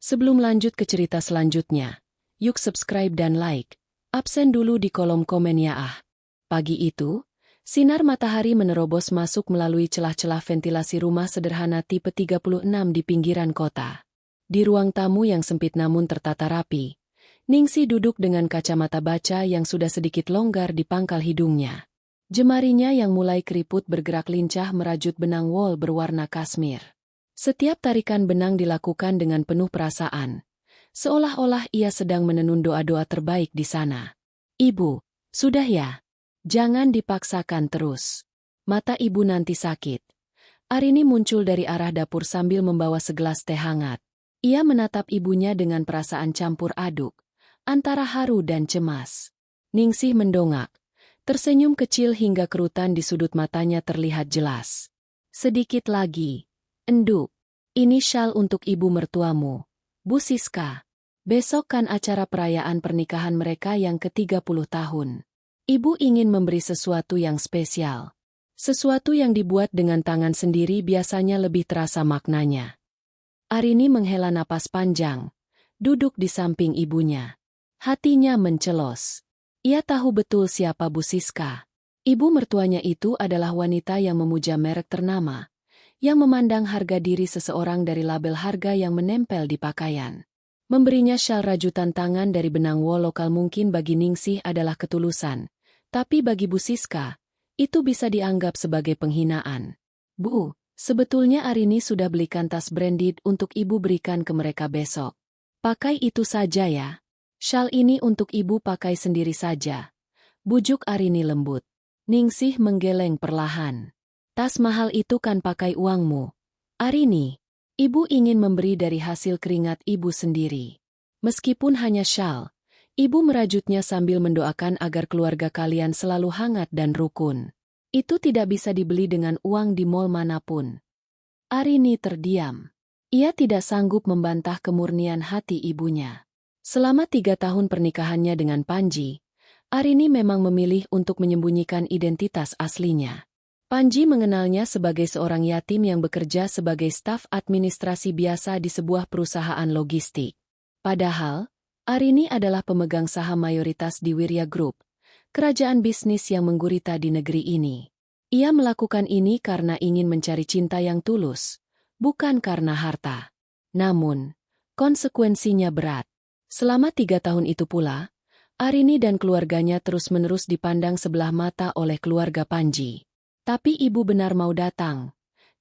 Sebelum lanjut ke cerita selanjutnya, yuk subscribe dan like. Absen dulu di kolom komen ya ah. Pagi itu, sinar matahari menerobos masuk melalui celah-celah ventilasi rumah sederhana tipe 36 di pinggiran kota. Di ruang tamu yang sempit namun tertata rapi, Ningsih duduk dengan kacamata baca yang sudah sedikit longgar di pangkal hidungnya. Jemarinya yang mulai keriput bergerak lincah merajut benang wol berwarna kasmir. Setiap tarikan benang dilakukan dengan penuh perasaan, seolah-olah ia sedang menenun doa-doa terbaik di sana. Ibu, sudah ya? Jangan dipaksakan terus. Mata ibu nanti sakit. Arini muncul dari arah dapur sambil membawa segelas teh hangat. Ia menatap ibunya dengan perasaan campur aduk, antara haru dan cemas. Ningsih mendongak, tersenyum kecil hingga kerutan di sudut matanya terlihat jelas. Sedikit lagi. Enduk, ini syal untuk ibu mertuamu, Bu Siska. Besok kan acara perayaan pernikahan mereka yang ke-30 tahun. Ibu ingin memberi sesuatu yang spesial. Sesuatu yang dibuat dengan tangan sendiri biasanya lebih terasa maknanya. Arini menghela napas panjang, duduk di samping ibunya. Hatinya mencelos. Ia tahu betul siapa Bu Siska. Ibu mertuanya itu adalah wanita yang memuja merek ternama, yang memandang harga diri seseorang dari label harga yang menempel di pakaian. Memberinya syal rajutan tangan dari benang wol lokal mungkin bagi Ningsih adalah ketulusan, tapi bagi Bu Siska, itu bisa dianggap sebagai penghinaan. Bu, sebetulnya Arini sudah belikan tas branded untuk ibu berikan ke mereka besok. Pakai itu saja ya. Syal ini untuk ibu pakai sendiri saja. Bujuk Arini lembut. Ningsih menggeleng perlahan. Tas mahal itu kan pakai uangmu. Arini, ibu ingin memberi dari hasil keringat ibu sendiri. Meskipun hanya syal, ibu merajutnya sambil mendoakan agar keluarga kalian selalu hangat dan rukun. Itu tidak bisa dibeli dengan uang di mall manapun. Arini terdiam. Ia tidak sanggup membantah kemurnian hati ibunya. Selama 3 tahun pernikahannya dengan Panji, Arini memang memilih untuk menyembunyikan identitas aslinya. Panji mengenalnya sebagai seorang yatim yang bekerja sebagai staf administrasi biasa di sebuah perusahaan logistik. Padahal, Arini adalah pemegang saham mayoritas di Wirya Group, kerajaan bisnis yang menggurita di negeri ini. Ia melakukan ini karena ingin mencari cinta yang tulus, bukan karena harta. Namun, konsekuensinya berat. Selama 3 tahun itu pula, Arini dan keluarganya terus-menerus dipandang sebelah mata oleh keluarga Panji. Tapi ibu benar mau datang?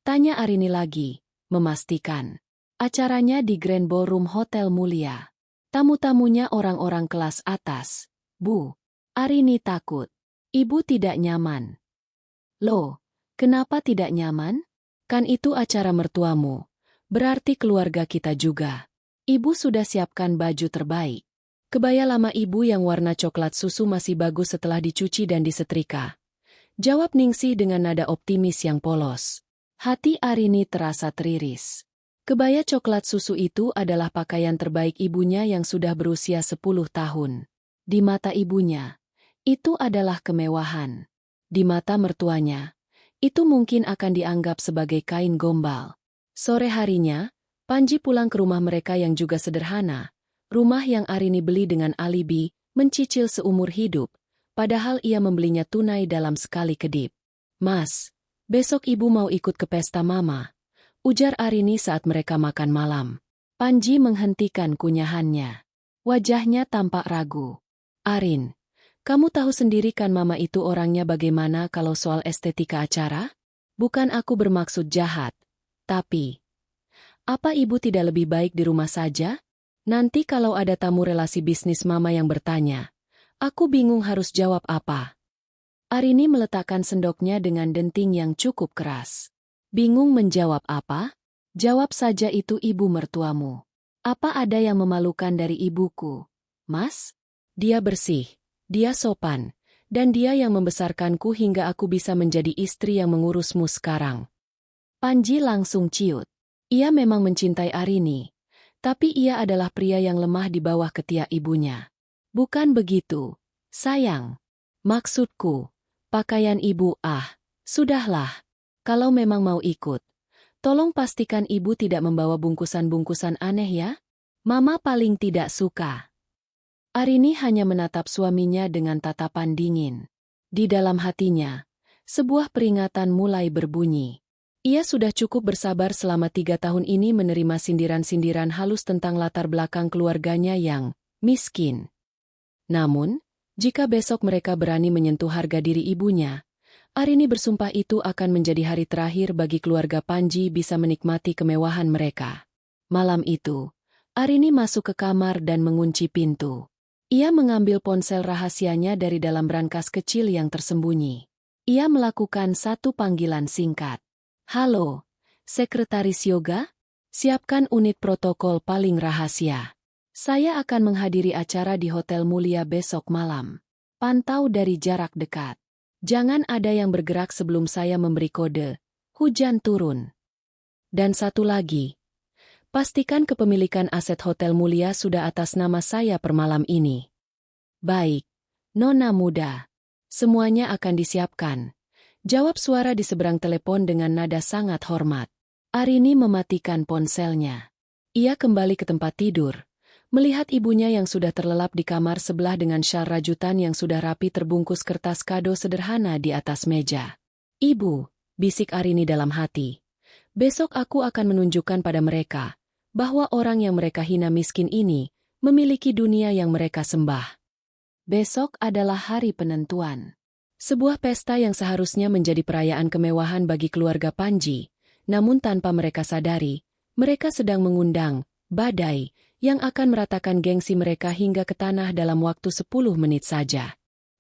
Tanya Arini lagi, memastikan. Acaranya di Grand Ballroom Hotel Mulia. Tamu-tamunya orang-orang kelas atas. Bu, Arini takut. Ibu tidak nyaman. Loh, kenapa tidak nyaman? Kan itu acara mertuamu. Berarti keluarga kita juga. Ibu sudah siapkan baju terbaik. Kebaya lama ibu yang warna coklat susu masih bagus setelah dicuci dan disetrika. Jawab Ningsih dengan nada optimis yang polos. Hati Arini terasa teriris. Kebaya coklat susu itu adalah pakaian terbaik ibunya yang sudah berusia 10 tahun. Di mata ibunya, itu adalah kemewahan. Di mata mertuanya, itu mungkin akan dianggap sebagai kain gombal. Sore harinya, Panji pulang ke rumah mereka yang juga sederhana, rumah yang Arini beli dengan alibi, mencicil seumur hidup. Padahal ia membelinya tunai dalam sekali kedip. Mas, besok ibu mau ikut ke pesta mama, ujar Arini saat mereka makan malam. Panji menghentikan kunyahannya. Wajahnya tampak ragu. Arin, kamu tahu sendiri kan mama itu orangnya bagaimana kalau soal estetika acara? Bukan aku bermaksud jahat, tapi apa ibu tidak lebih baik di rumah saja? Nanti kalau ada tamu relasi bisnis mama yang bertanya, aku bingung harus jawab apa. Arini meletakkan sendoknya dengan denting yang cukup keras. Bingung menjawab apa? Jawab saja itu ibu mertuamu. Apa ada yang memalukan dari ibuku? Mas? Dia bersih, dia sopan, dan dia yang membesarkanku hingga aku bisa menjadi istri yang mengurusmu sekarang. Panji langsung ciut. Ia memang mencintai Arini, tapi ia adalah pria yang lemah di bawah ketiak ibunya. Bukan begitu, sayang. Maksudku, pakaian ibu sudahlah. Kalau memang mau ikut, tolong pastikan ibu tidak membawa bungkusan-bungkusan aneh ya. Mama paling tidak suka. Arini hanya menatap suaminya dengan tatapan dingin. Di dalam hatinya, sebuah peringatan mulai berbunyi. Ia sudah cukup bersabar selama 3 tahun ini menerima sindiran-sindiran halus tentang latar belakang keluarganya yang miskin. Namun, jika besok mereka berani menyentuh harga diri ibunya, Arini bersumpah itu akan menjadi hari terakhir bagi keluarga Panji bisa menikmati kemewahan mereka. Malam itu, Arini masuk ke kamar dan mengunci pintu. Ia mengambil ponsel rahasianya dari dalam brankas kecil yang tersembunyi. Ia melakukan satu panggilan singkat. Halo, Sekretaris Yoga? Siapkan unit protokol paling rahasia. Saya akan menghadiri acara di Hotel Mulia besok malam. Pantau dari jarak dekat. Jangan ada yang bergerak sebelum saya memberi kode. Hujan turun. Dan satu lagi. Pastikan kepemilikan aset Hotel Mulia sudah atas nama saya per malam ini. Baik, Nona muda. Semuanya akan disiapkan. Jawab suara di seberang telepon dengan nada sangat hormat. Arini mematikan ponselnya. Ia kembali ke tempat tidur, melihat ibunya yang sudah terlelap di kamar sebelah dengan syal rajutan yang sudah rapi terbungkus kertas kado sederhana di atas meja. Ibu, bisik Arini dalam hati. Besok aku akan menunjukkan pada mereka bahwa orang yang mereka hina miskin ini memiliki dunia yang mereka sembah. Besok adalah hari penentuan. Sebuah pesta yang seharusnya menjadi perayaan kemewahan bagi keluarga Panji, namun tanpa mereka sadari, mereka sedang mengundang badai yang akan meratakan gengsi mereka hingga ke tanah dalam waktu 10 menit saja.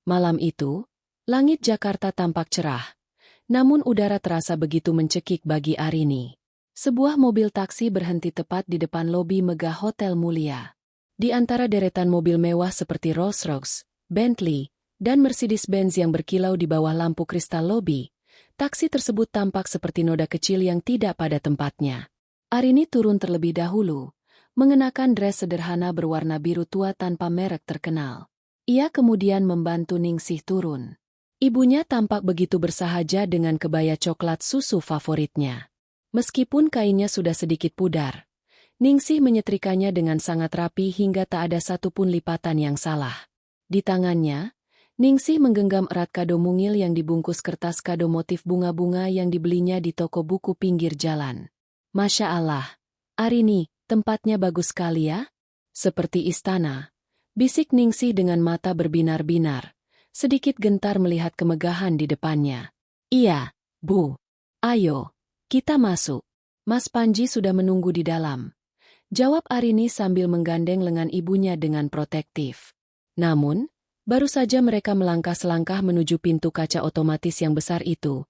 Malam itu, langit Jakarta tampak cerah, namun udara terasa begitu mencekik bagi Arini. Sebuah mobil taksi berhenti tepat di depan lobi megah Hotel Mulia. Di antara deretan mobil mewah seperti Rolls-Royce, Bentley, dan Mercedes-Benz yang berkilau di bawah lampu kristal lobi, taksi tersebut tampak seperti noda kecil yang tidak pada tempatnya. Arini turun terlebih dahulu, mengenakan dres sederhana berwarna biru tua tanpa merek terkenal. Ia kemudian membantu Ningsih turun. Ibunya tampak begitu bersahaja dengan kebaya coklat susu favoritnya. Meskipun kainnya sudah sedikit pudar, Ningsih menyetrikanya dengan sangat rapi hingga tak ada satupun lipatan yang salah. Di tangannya, Ningsih menggenggam erat kado mungil yang dibungkus kertas kado motif bunga-bunga yang dibelinya di toko buku pinggir jalan. Masya Allah, Arini, tempatnya bagus sekali ya? Seperti istana, bisik Ningsih dengan mata berbinar-binar, sedikit gentar melihat kemegahan di depannya. Iya, Bu. Ayo, kita masuk. Mas Panji sudah menunggu di dalam. Jawab Arini sambil menggandeng lengan ibunya dengan protektif. Namun, baru saja mereka melangkah selangkah menuju pintu kaca otomatis yang besar itu,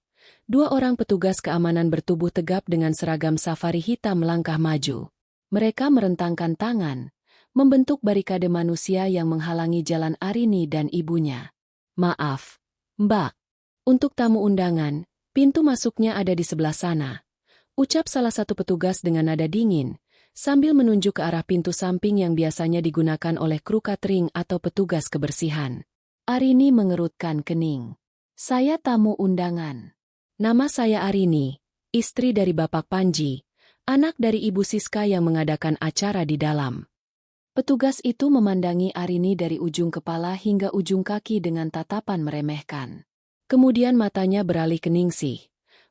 2 orang petugas keamanan bertubuh tegap dengan seragam safari hitam melangkah maju. Mereka merentangkan tangan, membentuk barikade manusia yang menghalangi jalan Arini dan ibunya. Maaf, Mbak. Untuk tamu undangan, pintu masuknya ada di sebelah sana. Ucap salah satu petugas dengan nada dingin, sambil menunjuk ke arah pintu samping yang biasanya digunakan oleh kru catering atau petugas kebersihan. Arini mengerutkan kening. Saya tamu undangan. Nama saya Arini, istri dari Bapak Panji, anak dari Ibu Siska yang mengadakan acara di dalam. Petugas itu memandangi Arini dari ujung kepala hingga ujung kaki dengan tatapan meremehkan. Kemudian matanya beralih ke Ningsih,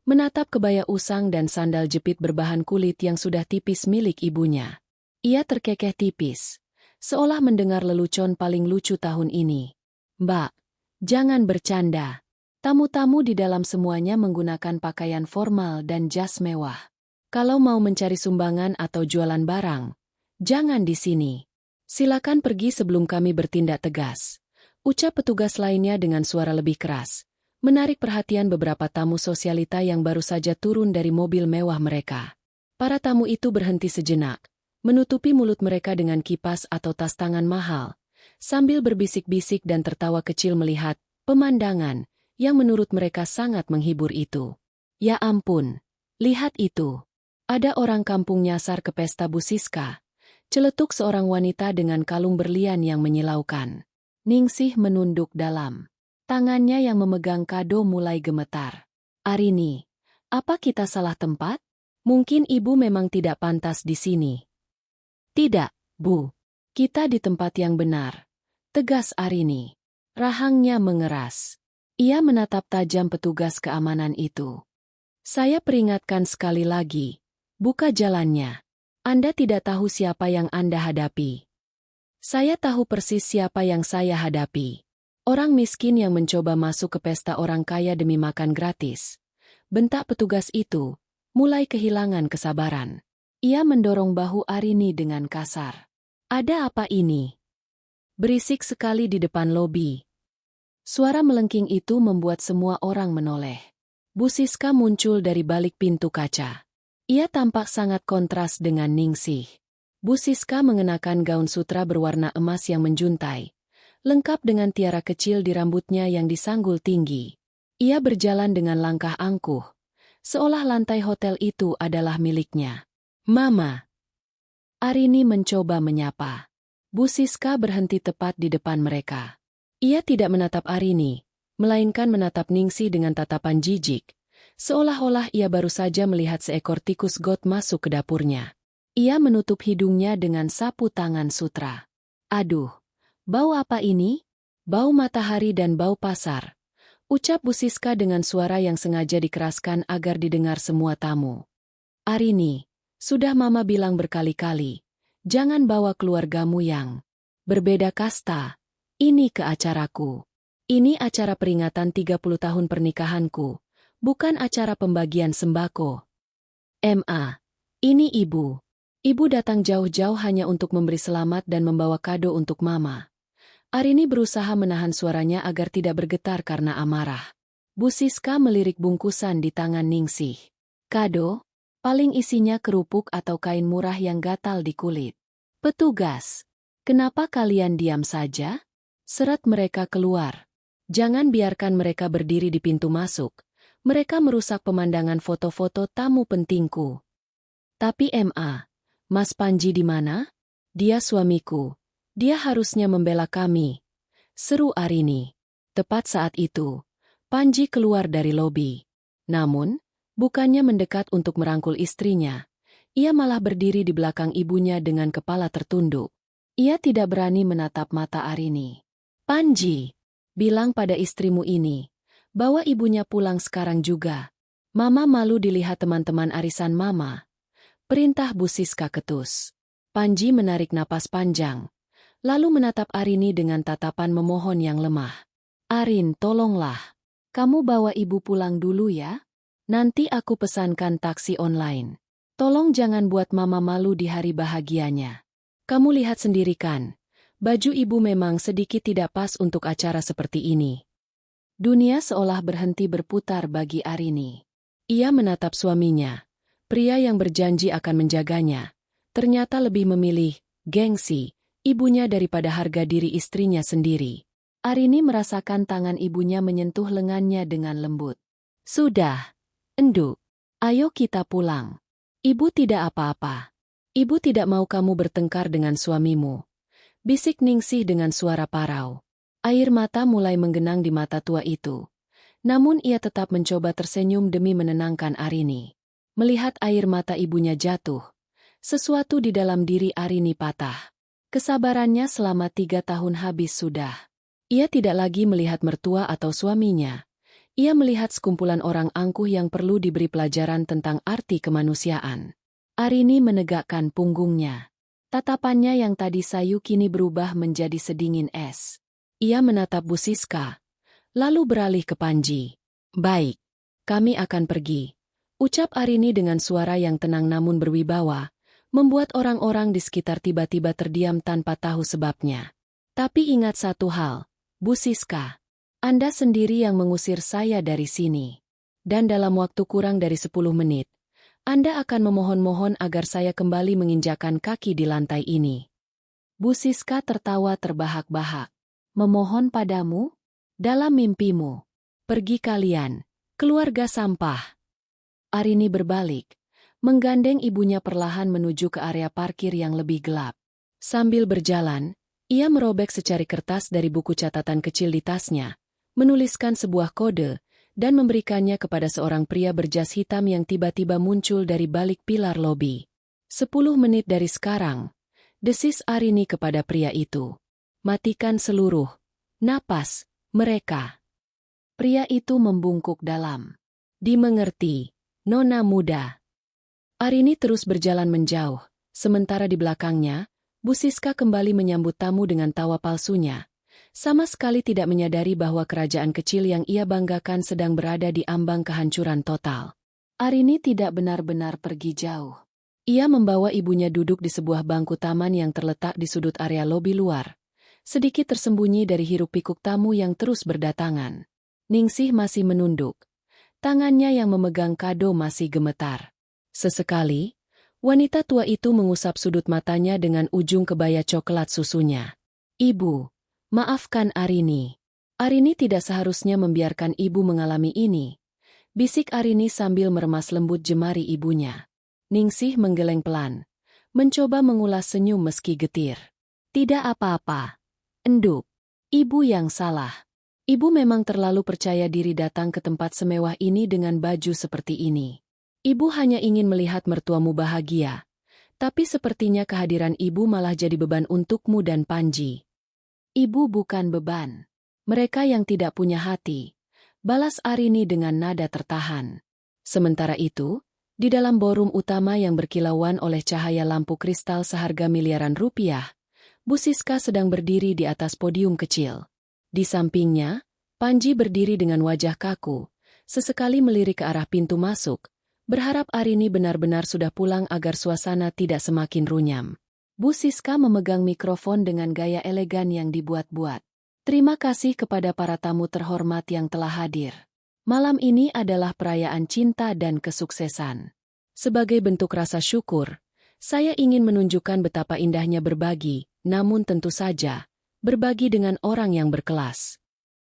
menatap kebaya usang dan sandal jepit berbahan kulit yang sudah tipis milik ibunya. Ia terkekeh tipis, seolah mendengar lelucon paling lucu tahun ini. Mbak, jangan bercanda. Tamu-tamu di dalam semuanya menggunakan pakaian formal dan jas mewah. Kalau mau mencari sumbangan atau jualan barang, jangan di sini. Silakan pergi sebelum kami bertindak tegas. Ucap petugas lainnya dengan suara lebih keras, menarik perhatian beberapa tamu sosialita yang baru saja turun dari mobil mewah mereka. Para tamu itu berhenti sejenak, menutupi mulut mereka dengan kipas atau tas tangan mahal, sambil berbisik-bisik dan tertawa kecil melihat pemandangan yang menurut mereka sangat menghibur itu. Ya ampun, lihat itu. Ada orang kampung nyasar ke pesta Bu Siska. Celetuk seorang wanita dengan kalung berlian yang menyilaukan. Ningsih menunduk dalam. Tangannya yang memegang kado mulai gemetar. Arini, apa kita salah tempat? Mungkin ibu memang tidak pantas di sini. Tidak, Bu, kita di tempat yang benar, tegas Arini. Rahangnya mengeras. Ia menatap tajam petugas keamanan itu. Saya peringatkan sekali lagi, buka jalannya. Anda tidak tahu siapa yang Anda hadapi. Saya tahu persis siapa yang saya hadapi. Orang miskin yang mencoba masuk ke pesta orang kaya demi makan gratis. Bentak petugas itu, mulai kehilangan kesabaran. Ia mendorong bahu Arini dengan kasar. Ada apa ini? Berisik sekali di depan lobi. Suara melengking itu membuat semua orang menoleh. Bu Siska muncul dari balik pintu kaca. Ia tampak sangat kontras dengan Ningsih. Bu Siska mengenakan gaun sutra berwarna emas yang menjuntai, lengkap dengan tiara kecil di rambutnya yang disanggul tinggi. Ia berjalan dengan langkah angkuh, seolah lantai hotel itu adalah miliknya. Mama. Arini mencoba menyapa. Bu Siska berhenti tepat di depan mereka. Ia tidak menatap Arini, melainkan menatap Ningsih dengan tatapan jijik, seolah-olah ia baru saja melihat seekor tikus got masuk ke dapurnya. Ia menutup hidungnya dengan sapu tangan sutra. Aduh, bau apa ini? Bau matahari dan bau pasar, ucap Bu Siska dengan suara yang sengaja dikeraskan agar didengar semua tamu. Arini, sudah Mama bilang berkali-kali, jangan bawa keluargamu yang berbeda kasta. Ini ke acaraku. Ini acara peringatan 30 tahun pernikahanku, bukan acara pembagian sembako. Ini Ibu. Ibu datang jauh-jauh hanya untuk memberi selamat dan membawa kado untuk Mama. Arini berusaha menahan suaranya agar tidak bergetar karena amarah. Bu Siska melirik bungkusan di tangan Ningsih. Kado? Paling isinya kerupuk atau kain murah yang gatal di kulit. Petugas, kenapa kalian diam saja? Seret mereka keluar. Jangan biarkan mereka berdiri di pintu masuk. Mereka merusak pemandangan foto-foto tamu pentingku. Tapi Mas Panji di mana? Dia suamiku. Dia harusnya membela kami. Seru Arini. Tepat saat itu, Panji keluar dari lobi. Namun, bukannya mendekat untuk merangkul istrinya. Ia malah berdiri di belakang ibunya dengan kepala tertunduk. Ia tidak berani menatap mata Arini. Panji, bilang pada istrimu ini, bawa ibunya pulang sekarang juga. Mama malu dilihat teman-teman arisan Mama. Perintah Bu Siska ketus. Panji menarik napas panjang, lalu menatap Arini dengan tatapan memohon yang lemah. Arin, tolonglah. Kamu bawa ibu pulang dulu ya. Nanti aku pesankan taksi online. Tolong jangan buat Mama malu di hari bahagianya. Kamu lihat sendiri kan, baju ibu memang sedikit tidak pas untuk acara seperti ini. Dunia seolah berhenti berputar bagi Arini. Ia menatap suaminya, pria yang berjanji akan menjaganya, ternyata lebih memilih gengsi ibunya daripada harga diri istrinya sendiri. Arini merasakan tangan ibunya menyentuh lengannya dengan lembut. Sudah, Enduk, ayo kita pulang. Ibu tidak apa-apa. Ibu tidak mau kamu bertengkar dengan suamimu. Bisik Ningsih dengan suara parau. Air mata mulai menggenang di mata tua itu. Namun ia tetap mencoba tersenyum demi menenangkan Arini. Melihat air mata ibunya jatuh, sesuatu di dalam diri Arini patah. Kesabarannya selama 3 tahun habis sudah. Ia tidak lagi melihat mertua atau suaminya. Ia melihat sekumpulan orang angkuh yang perlu diberi pelajaran tentang arti kemanusiaan. Arini menegakkan punggungnya. Tatapannya yang tadi sayu kini berubah menjadi sedingin es. Ia menatap Bu Siska, lalu beralih ke Panji. Baik, kami akan pergi. Ucap Arini dengan suara yang tenang namun berwibawa, membuat orang-orang di sekitar tiba-tiba terdiam tanpa tahu sebabnya. Tapi ingat satu hal, Bu Siska. Anda sendiri yang mengusir saya dari sini. Dan dalam waktu kurang dari 10 menit, Anda akan memohon-mohon agar saya kembali menginjakan kaki di lantai ini. Bu Siska tertawa terbahak-bahak. Memohon padamu? Dalam mimpimu. Pergi kalian, keluarga sampah. Arini berbalik, menggandeng ibunya perlahan menuju ke area parkir yang lebih gelap. Sambil berjalan, ia merobek secari kertas dari buku catatan kecil di tasnya, menuliskan sebuah kode, dan memberikannya kepada seorang pria berjas hitam yang tiba-tiba muncul dari balik pilar lobi. 10 menit dari sekarang, Desis Arini kepada pria itu. Matikan seluruh napas mereka. Pria itu membungkuk dalam. Dimengerti, Nona muda. Arini terus berjalan menjauh, sementara di belakangnya, Bu Siska kembali menyambut tamu dengan tawa palsunya. Sama sekali tidak menyadari bahwa kerajaan kecil yang ia banggakan sedang berada di ambang kehancuran total. Arini tidak benar-benar pergi jauh. Ia membawa ibunya duduk di sebuah bangku taman yang terletak di sudut area lobi luar. Sedikit tersembunyi dari hiruk-pikuk tamu yang terus berdatangan. Ningsih masih menunduk. Tangannya yang memegang kado masih gemetar. Sesekali, wanita tua itu mengusap sudut matanya dengan ujung kebaya coklat susunya. Ibu, maafkan Arini. Arini tidak seharusnya membiarkan ibu mengalami ini. Bisik Arini sambil meremas lembut jemari ibunya. Ningsih menggeleng pelan. Mencoba mengulas senyum meski getir. Tidak apa-apa. Enduk. Ibu yang salah. Ibu memang terlalu percaya diri datang ke tempat semewah ini dengan baju seperti ini. Ibu hanya ingin melihat mertuamu bahagia. Tapi sepertinya kehadiran ibu malah jadi beban untukmu dan Panji. Ibu bukan beban. Mereka yang tidak punya hati. Balas Arini dengan nada tertahan. Sementara itu, di dalam ballroom utama yang berkilauan oleh cahaya lampu kristal seharga miliaran rupiah, Bu Siska sedang berdiri di atas podium kecil. Di sampingnya, Panji berdiri dengan wajah kaku, sesekali melirik ke arah pintu masuk, berharap Arini benar-benar sudah pulang agar suasana tidak semakin runyam. Bu Siska memegang mikrofon dengan gaya elegan yang dibuat-buat. Terima kasih kepada para tamu terhormat yang telah hadir. Malam ini adalah perayaan cinta dan kesuksesan. Sebagai bentuk rasa syukur, saya ingin menunjukkan betapa indahnya berbagi, namun tentu saja, berbagi dengan orang yang berkelas.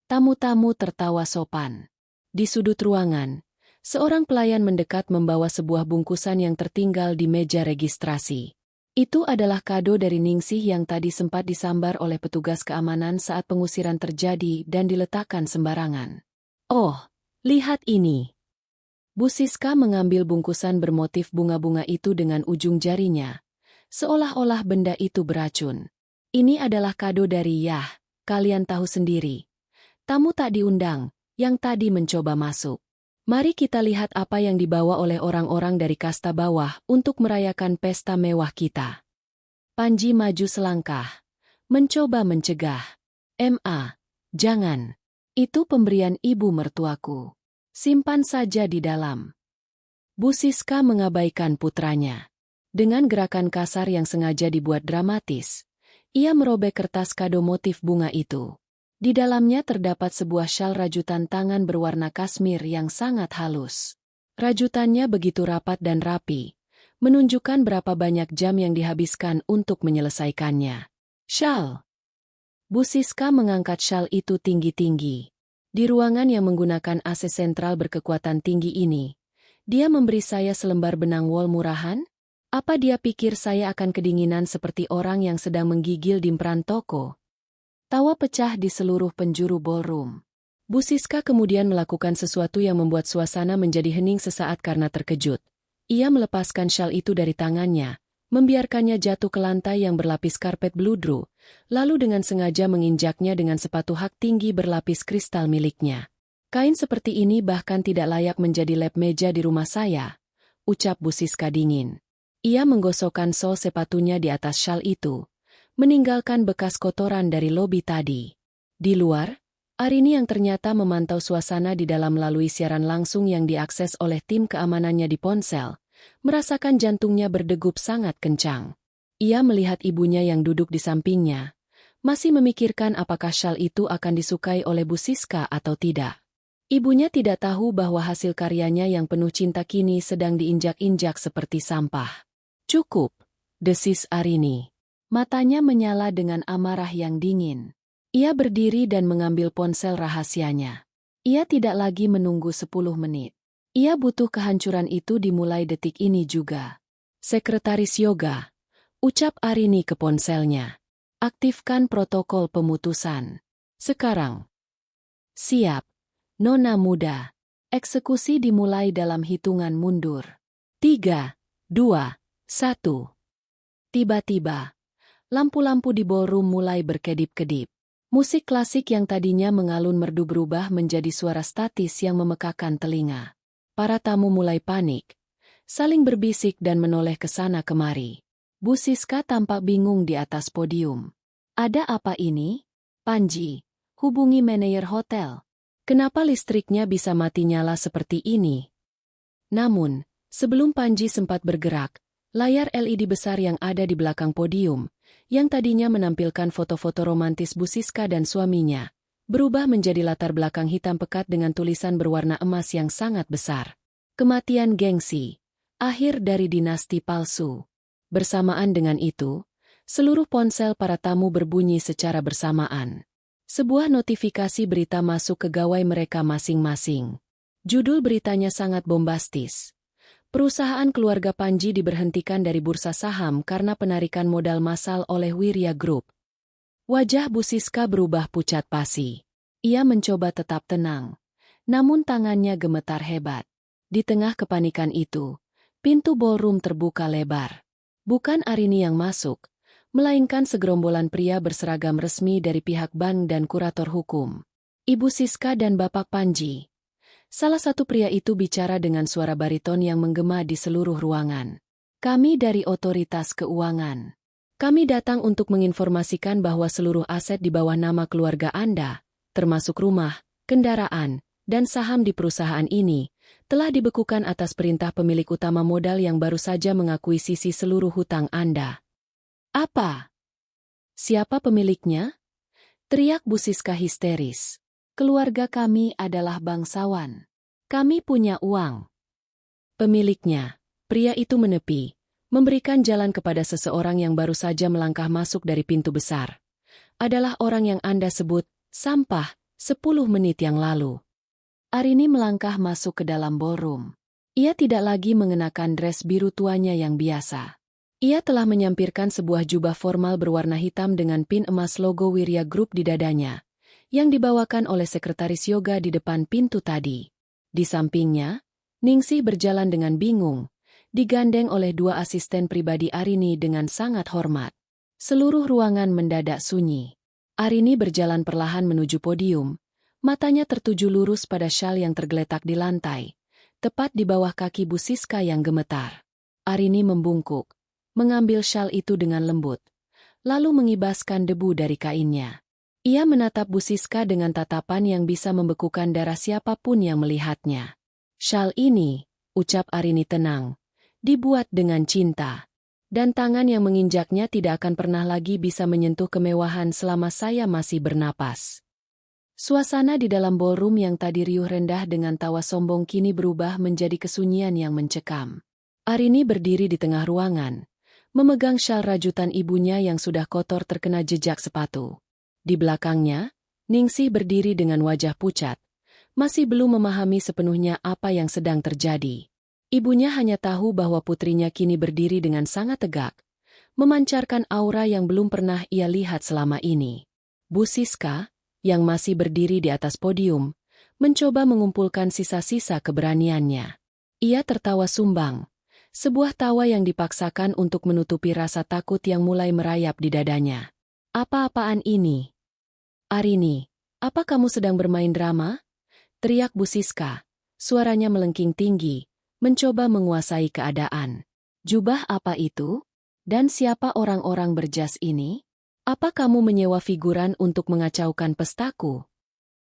Tamu-tamu tertawa sopan. Di sudut ruangan, seorang pelayan mendekat membawa sebuah bungkusan yang tertinggal di meja registrasi. Itu adalah kado dari Ningsih yang tadi sempat disambar oleh petugas keamanan saat pengusiran terjadi dan diletakkan sembarangan. Oh, lihat ini. Bu Siska mengambil bungkusan bermotif bunga-bunga itu dengan ujung jarinya, seolah-olah benda itu beracun. Ini adalah kado dari Yah, kalian tahu sendiri. Tamu tak diundang, yang tadi mencoba masuk. Mari kita lihat apa yang dibawa oleh orang-orang dari kasta bawah untuk merayakan pesta mewah kita. Panji maju selangkah, mencoba mencegah. Jangan. Itu pemberian ibu mertuaku. Simpan saja di dalam. Bu Siska mengabaikan putranya. Dengan gerakan kasar yang sengaja dibuat dramatis, ia merobek kertas kado motif bunga itu. Di dalamnya terdapat sebuah syal rajutan tangan berwarna kasmir yang sangat halus. Rajutannya begitu rapat dan rapi, menunjukkan berapa banyak jam yang dihabiskan untuk menyelesaikannya. Syal. Bu Siska mengangkat syal itu tinggi-tinggi. Di ruangan yang menggunakan AC sentral berkekuatan tinggi ini, dia memberi saya selembar benang wol murahan? Apa dia pikir saya akan kedinginan seperti orang yang sedang menggigil di peran toko? Tawa pecah di seluruh penjuru ballroom. Bu Siska kemudian melakukan sesuatu yang membuat suasana menjadi hening sesaat karena terkejut. Ia melepaskan syal itu dari tangannya, membiarkannya jatuh ke lantai yang berlapis karpet bludru, lalu dengan sengaja menginjaknya dengan sepatu hak tinggi berlapis kristal miliknya. Kain seperti ini bahkan tidak layak menjadi lap meja di rumah saya, ucap Bu Siska dingin. Ia menggosokkan sol sepatunya di atas syal itu, meninggalkan bekas kotoran dari lobi tadi. Di luar, Arini yang ternyata memantau suasana di dalam melalui siaran langsung yang diakses oleh tim keamanannya di ponsel, merasakan jantungnya berdegup sangat kencang. Ia melihat ibunya yang duduk di sampingnya, masih memikirkan apakah syal itu akan disukai oleh Bu Siska atau tidak. Ibunya tidak tahu bahwa hasil karyanya yang penuh cinta kini sedang diinjak-injak seperti sampah. Cukup, desis Arini. Matanya menyala dengan amarah yang dingin. Ia berdiri dan mengambil ponsel rahasianya. Ia tidak lagi menunggu 10 menit. Ia butuh kehancuran itu dimulai detik ini juga. Sekretaris Yoga, ucap Arini ke ponselnya. Aktifkan protokol pemutusan. Sekarang. Siap, Nona muda. Eksekusi dimulai dalam hitungan mundur. 3, 2, 1. Tiba-tiba, lampu-lampu di ballroom mulai berkedip-kedip. Musik klasik yang tadinya mengalun merdu berubah menjadi suara statis yang memekakan telinga. Para tamu mulai panik, saling berbisik dan menoleh ke sana kemari. Bu Siska tampak bingung di atas podium. Ada apa ini? Panji, hubungi manajer hotel. Kenapa listriknya bisa mati nyala seperti ini? Namun, sebelum Panji sempat bergerak, layar LED besar yang ada di belakang podium, yang tadinya menampilkan foto-foto romantis Bu Siska dan suaminya, berubah menjadi latar belakang hitam pekat dengan tulisan berwarna emas yang sangat besar. Kematian gengsi, akhir dari dinasti palsu. Bersamaan dengan itu, seluruh ponsel para tamu berbunyi secara bersamaan. Sebuah notifikasi berita masuk ke gawai mereka masing-masing. Judul beritanya sangat bombastis. Perusahaan keluarga Panji diberhentikan dari bursa saham karena penarikan modal massal oleh Wirya Group. Wajah Bu Siska berubah pucat pasi. Ia mencoba tetap tenang, namun tangannya gemetar hebat. Di tengah kepanikan itu, pintu ballroom terbuka lebar. Bukan Arini yang masuk, melainkan segerombolan pria berseragam resmi dari pihak bank dan kurator hukum. Ibu Siska dan Bapak Panji. Salah satu pria itu bicara dengan suara bariton yang menggema di seluruh ruangan. Kami dari Otoritas Keuangan. Kami datang untuk menginformasikan bahwa seluruh aset di bawah nama keluarga Anda, termasuk rumah, kendaraan, dan saham di perusahaan ini, telah dibekukan atas perintah pemilik utama modal yang baru saja mengakuisisi seluruh hutang Anda. Apa? Siapa pemiliknya? Teriak Bu Siska histeris. Keluarga kami adalah bangsawan. Kami punya uang. Pemiliknya, pria itu menepi, memberikan jalan kepada seseorang yang baru saja melangkah masuk dari pintu besar. Adalah orang yang Anda sebut, sampah, 10 menit yang lalu. Arini melangkah masuk ke dalam ballroom. Ia tidak lagi mengenakan dress biru tuanya yang biasa. Ia telah menyampirkan sebuah jubah formal berwarna hitam dengan pin emas logo Wirya Group di dadanya, yang dibawakan oleh sekretaris yoga di depan pintu tadi. Di sampingnya, Ningsih berjalan dengan bingung, digandeng oleh 2 asisten pribadi Arini dengan sangat hormat. Seluruh ruangan mendadak sunyi. Arini berjalan perlahan menuju podium, matanya tertuju lurus pada syal yang tergeletak di lantai, tepat di bawah kaki Bu Siska yang gemetar. Arini membungkuk, mengambil syal itu dengan lembut, lalu mengibaskan debu dari kainnya. Ia menatap Bu Siska dengan tatapan yang bisa membekukan darah siapapun yang melihatnya. Syal ini, ucap Arini tenang, dibuat dengan cinta. Dan tangan yang menginjaknya tidak akan pernah lagi bisa menyentuh kemewahan selama saya masih bernapas. Suasana di dalam ballroom yang tadi riuh rendah dengan tawa sombong kini berubah menjadi kesunyian yang mencekam. Arini berdiri di tengah ruangan, memegang syal rajutan ibunya yang sudah kotor terkena jejak sepatu. Di belakangnya, Ningsih berdiri dengan wajah pucat, masih belum memahami sepenuhnya apa yang sedang terjadi. Ibunya hanya tahu bahwa putrinya kini berdiri dengan sangat tegak, memancarkan aura yang belum pernah ia lihat selama ini. Bu Siska, yang masih berdiri di atas podium, mencoba mengumpulkan sisa-sisa keberaniannya. Ia tertawa sumbang, sebuah tawa yang dipaksakan untuk menutupi rasa takut yang mulai merayap di dadanya. Apa-apaan ini? Arini, apa kamu sedang bermain drama? Teriak Bu Siska, suaranya melengking tinggi, mencoba menguasai keadaan. Jubah apa itu? Dan siapa orang-orang berjas ini? Apa kamu menyewa figuran untuk mengacaukan pestaku?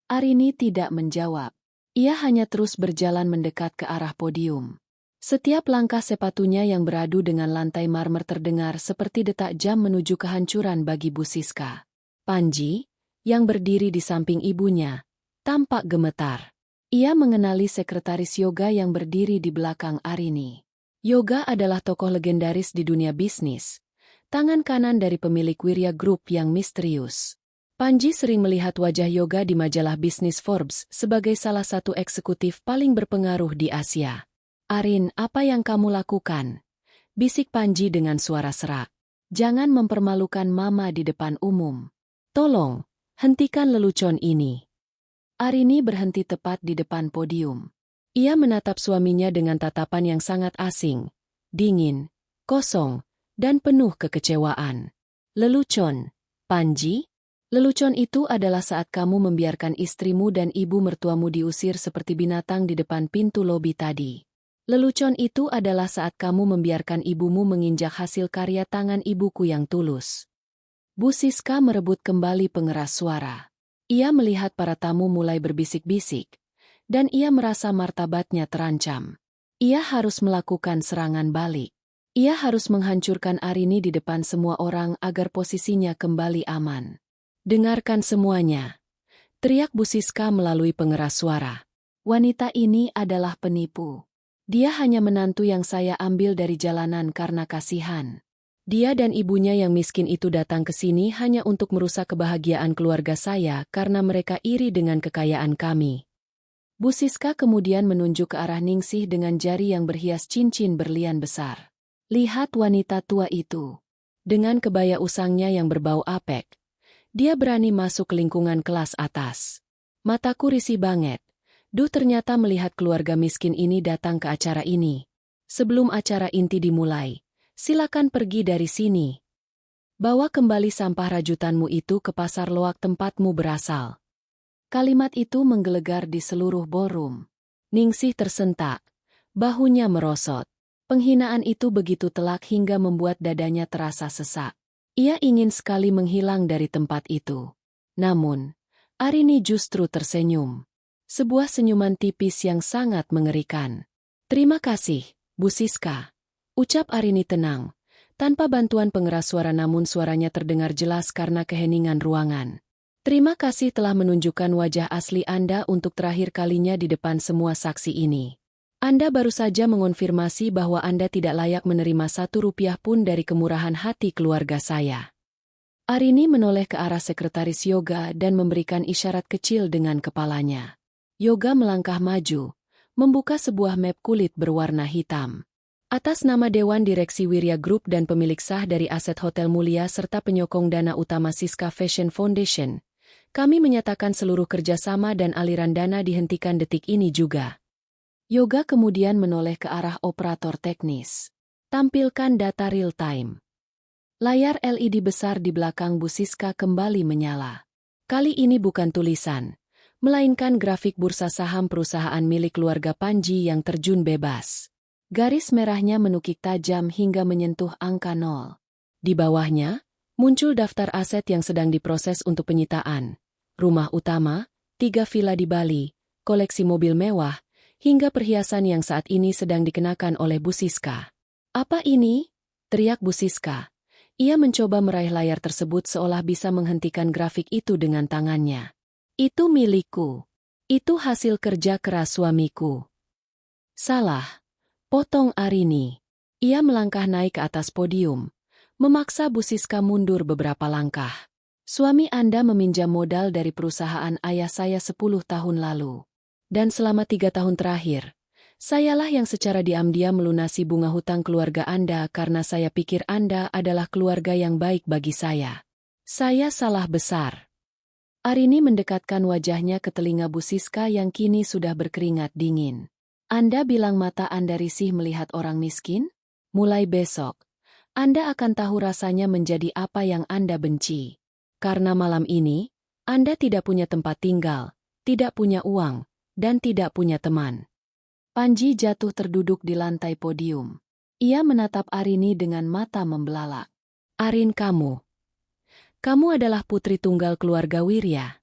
Arini tidak menjawab. Ia hanya terus berjalan mendekat ke arah podium. Setiap langkah sepatunya yang beradu dengan lantai marmer terdengar seperti detak jam menuju kehancuran bagi Bu Siska. Panji, yang berdiri di samping ibunya, tampak gemetar. Ia mengenali sekretaris yoga yang berdiri di belakang Arini. Yoga adalah tokoh legendaris di dunia bisnis, tangan kanan dari pemilik Wirya Group yang misterius. Panji sering melihat wajah Yoga di majalah bisnis Forbes sebagai salah satu eksekutif paling berpengaruh di Asia. Arin, apa yang kamu lakukan? Bisik Panji dengan suara serak. Jangan mempermalukan Mama di depan umum. Tolong, hentikan lelucon ini. Arini berhenti tepat di depan podium. Ia menatap suaminya dengan tatapan yang sangat asing, dingin, kosong, dan penuh kekecewaan. Lelucon, Panji? Lelucon itu adalah saat kamu membiarkan istrimu dan ibu mertuamu diusir seperti binatang di depan pintu lobi tadi. Lelucon itu adalah saat kamu membiarkan ibumu menginjak hasil karya tangan ibuku yang tulus. Bu Siska merebut kembali pengeras suara. Ia melihat para tamu mulai berbisik-bisik, dan ia merasa martabatnya terancam. Ia harus melakukan serangan balik. Ia harus menghancurkan Arini di depan semua orang agar posisinya kembali aman. Dengarkan semuanya, teriak Bu Siska melalui pengeras suara. Wanita ini adalah penipu. Dia hanya menantu yang saya ambil dari jalanan karena kasihan. Dia dan ibunya yang miskin itu datang ke sini hanya untuk merusak kebahagiaan keluarga saya karena mereka iri dengan kekayaan kami. Bu Siska kemudian menunjuk ke arah Ningsih dengan jari yang berhias cincin berlian besar. Lihat wanita tua itu. Dengan kebaya usangnya yang berbau apek, dia berani masuk ke lingkungan kelas atas. Mataku risih banget. Ternyata melihat keluarga miskin ini datang ke acara ini. Sebelum acara inti dimulai, silakan pergi dari sini. Bawa kembali sampah rajutanmu itu ke pasar loak tempatmu berasal. Kalimat itu menggelegar di seluruh ballroom. Ningsih tersentak. Bahunya merosot. Penghinaan itu begitu telak hingga membuat dadanya terasa sesak. Ia ingin sekali menghilang dari tempat itu. Namun, Arini justru tersenyum. Sebuah senyuman tipis yang sangat mengerikan. Terima kasih, Bu Siska. Ucap Arini tenang, tanpa bantuan pengeras suara namun suaranya terdengar jelas karena keheningan ruangan. Terima kasih telah menunjukkan wajah asli Anda untuk terakhir kalinya di depan semua saksi ini. Anda baru saja mengonfirmasi bahwa Anda tidak layak menerima 1 rupiah pun dari kemurahan hati keluarga saya. Arini menoleh ke arah sekretaris Yoga dan memberikan isyarat kecil dengan kepalanya. Yoga melangkah maju, membuka sebuah map kulit berwarna hitam. Atas nama Dewan Direksi Wirya Group dan pemilik sah dari aset Hotel Mulia serta penyokong dana utama Siska Fashion Foundation, kami menyatakan seluruh kerjasama dan aliran dana dihentikan detik ini juga. Yoga kemudian menoleh ke arah operator teknis. Tampilkan data real-time. Layar LED besar di belakang Bu Siska kembali menyala. Kali ini bukan tulisan, melainkan grafik bursa saham perusahaan milik keluarga Panji yang terjun bebas. Garis merahnya menukik tajam hingga menyentuh angka 0. Di bawahnya, muncul daftar aset yang sedang diproses untuk penyitaan. Rumah utama, 3 villa di Bali, koleksi mobil mewah, hingga perhiasan yang saat ini sedang dikenakan oleh Bu Siska. Apa ini? Teriak Bu Siska. Ia mencoba meraih layar tersebut seolah bisa menghentikan grafik itu dengan tangannya. Itu milikku. Itu hasil kerja keras suamiku. Salah. Potong Arini. Ia melangkah naik ke atas podium, memaksa Bu Siska mundur beberapa langkah. Suami Anda meminjam modal dari perusahaan ayah saya 10 tahun lalu. Dan selama 3 tahun terakhir, sayalah yang secara diam-diam melunasi bunga hutang keluarga Anda karena saya pikir Anda adalah keluarga yang baik bagi saya. Saya salah besar. Arini mendekatkan wajahnya ke telinga Bu Siska yang kini sudah berkeringat dingin. Anda bilang mata Anda risih melihat orang miskin? Mulai besok, Anda akan tahu rasanya menjadi apa yang Anda benci. Karena malam ini, Anda tidak punya tempat tinggal, tidak punya uang, dan tidak punya teman. Panji jatuh terduduk di lantai podium. Ia menatap Arini dengan mata membelalak. Arin, kamu adalah putri tunggal keluarga Wirya.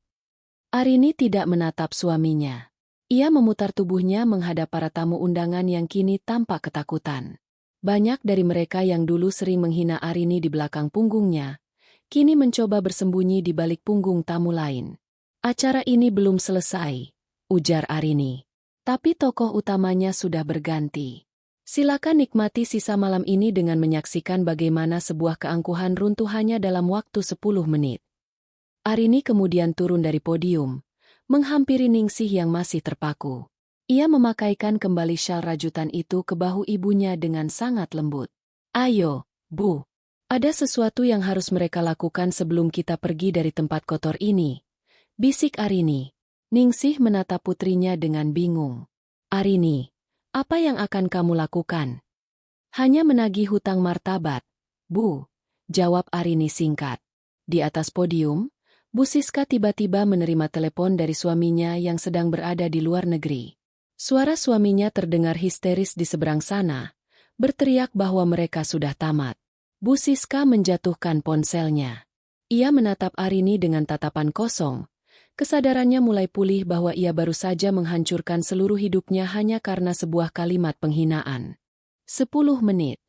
Arini tidak menatap suaminya. Ia memutar tubuhnya menghadap para tamu undangan yang kini tampak ketakutan. Banyak dari mereka yang dulu sering menghina Arini di belakang punggungnya, kini mencoba bersembunyi di balik punggung tamu lain. Acara ini belum selesai, ujar Arini. Tapi tokoh utamanya sudah berganti. Silakan nikmati sisa malam ini dengan menyaksikan bagaimana sebuah keangkuhan runtuh hanya dalam waktu 10 menit. Arini kemudian turun dari podium, menghampiri Ningsih yang masih terpaku. Ia memakaikan kembali syal rajutan itu ke bahu ibunya dengan sangat lembut. Ayo, Bu. Ada sesuatu yang harus mereka lakukan sebelum kita pergi dari tempat kotor ini, bisik Arini. Ningsih menatap putrinya dengan bingung. Arini, apa yang akan kamu lakukan? Hanya menagih hutang martabat, Bu. Jawab Arini singkat. Di atas podium, Bu Siska tiba-tiba menerima telepon dari suaminya yang sedang berada di luar negeri. Suara suaminya terdengar histeris di seberang sana, berteriak bahwa mereka sudah tamat. Bu Siska menjatuhkan ponselnya. Ia menatap Arini dengan tatapan kosong. Kesadarannya mulai pulih bahwa ia baru saja menghancurkan seluruh hidupnya hanya karena sebuah kalimat penghinaan. 10 menit.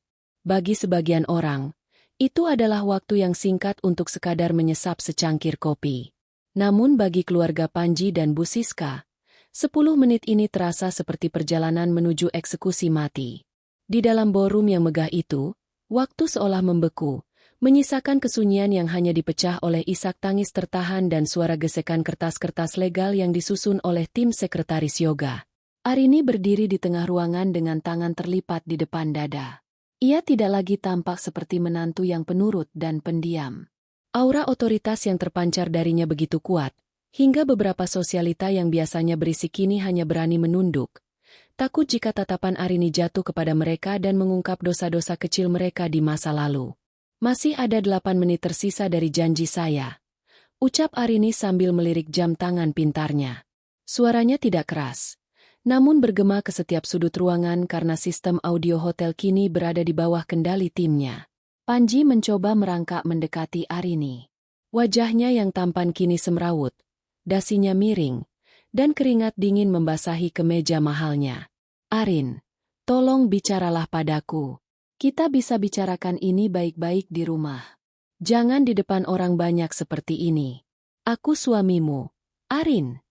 Bagi sebagian orang, itu adalah waktu yang singkat untuk sekadar menyesap secangkir kopi. Namun bagi keluarga Panji dan Bu Siska, 10 menit ini terasa seperti perjalanan menuju eksekusi mati. Di dalam ballroom yang megah itu, waktu seolah membeku, menyisakan kesunyian yang hanya dipecah oleh isak tangis tertahan dan suara gesekan kertas-kertas legal yang disusun oleh tim sekretaris yoga. Arini berdiri di tengah ruangan dengan tangan terlipat di depan dada. Ia tidak lagi tampak seperti menantu yang penurut dan pendiam. Aura otoritas yang terpancar darinya begitu kuat, hingga beberapa sosialita yang biasanya berisik kini hanya berani menunduk. Takut jika tatapan Arini jatuh kepada mereka dan mengungkap dosa-dosa kecil mereka di masa lalu. Masih ada 8 menit tersisa dari janji saya, ucap Arini sambil melirik jam tangan pintarnya. Suaranya tidak keras, namun bergema ke setiap sudut ruangan karena sistem audio hotel kini berada di bawah kendali timnya. Panji mencoba merangkak mendekati Arini. Wajahnya yang tampan kini semrawut, dasinya miring, dan keringat dingin membasahi kemeja mahalnya. Arin, tolong bicaralah padaku. Kita bisa bicarakan ini baik-baik di rumah. Jangan di depan orang banyak seperti ini. Aku suamimu, Arin.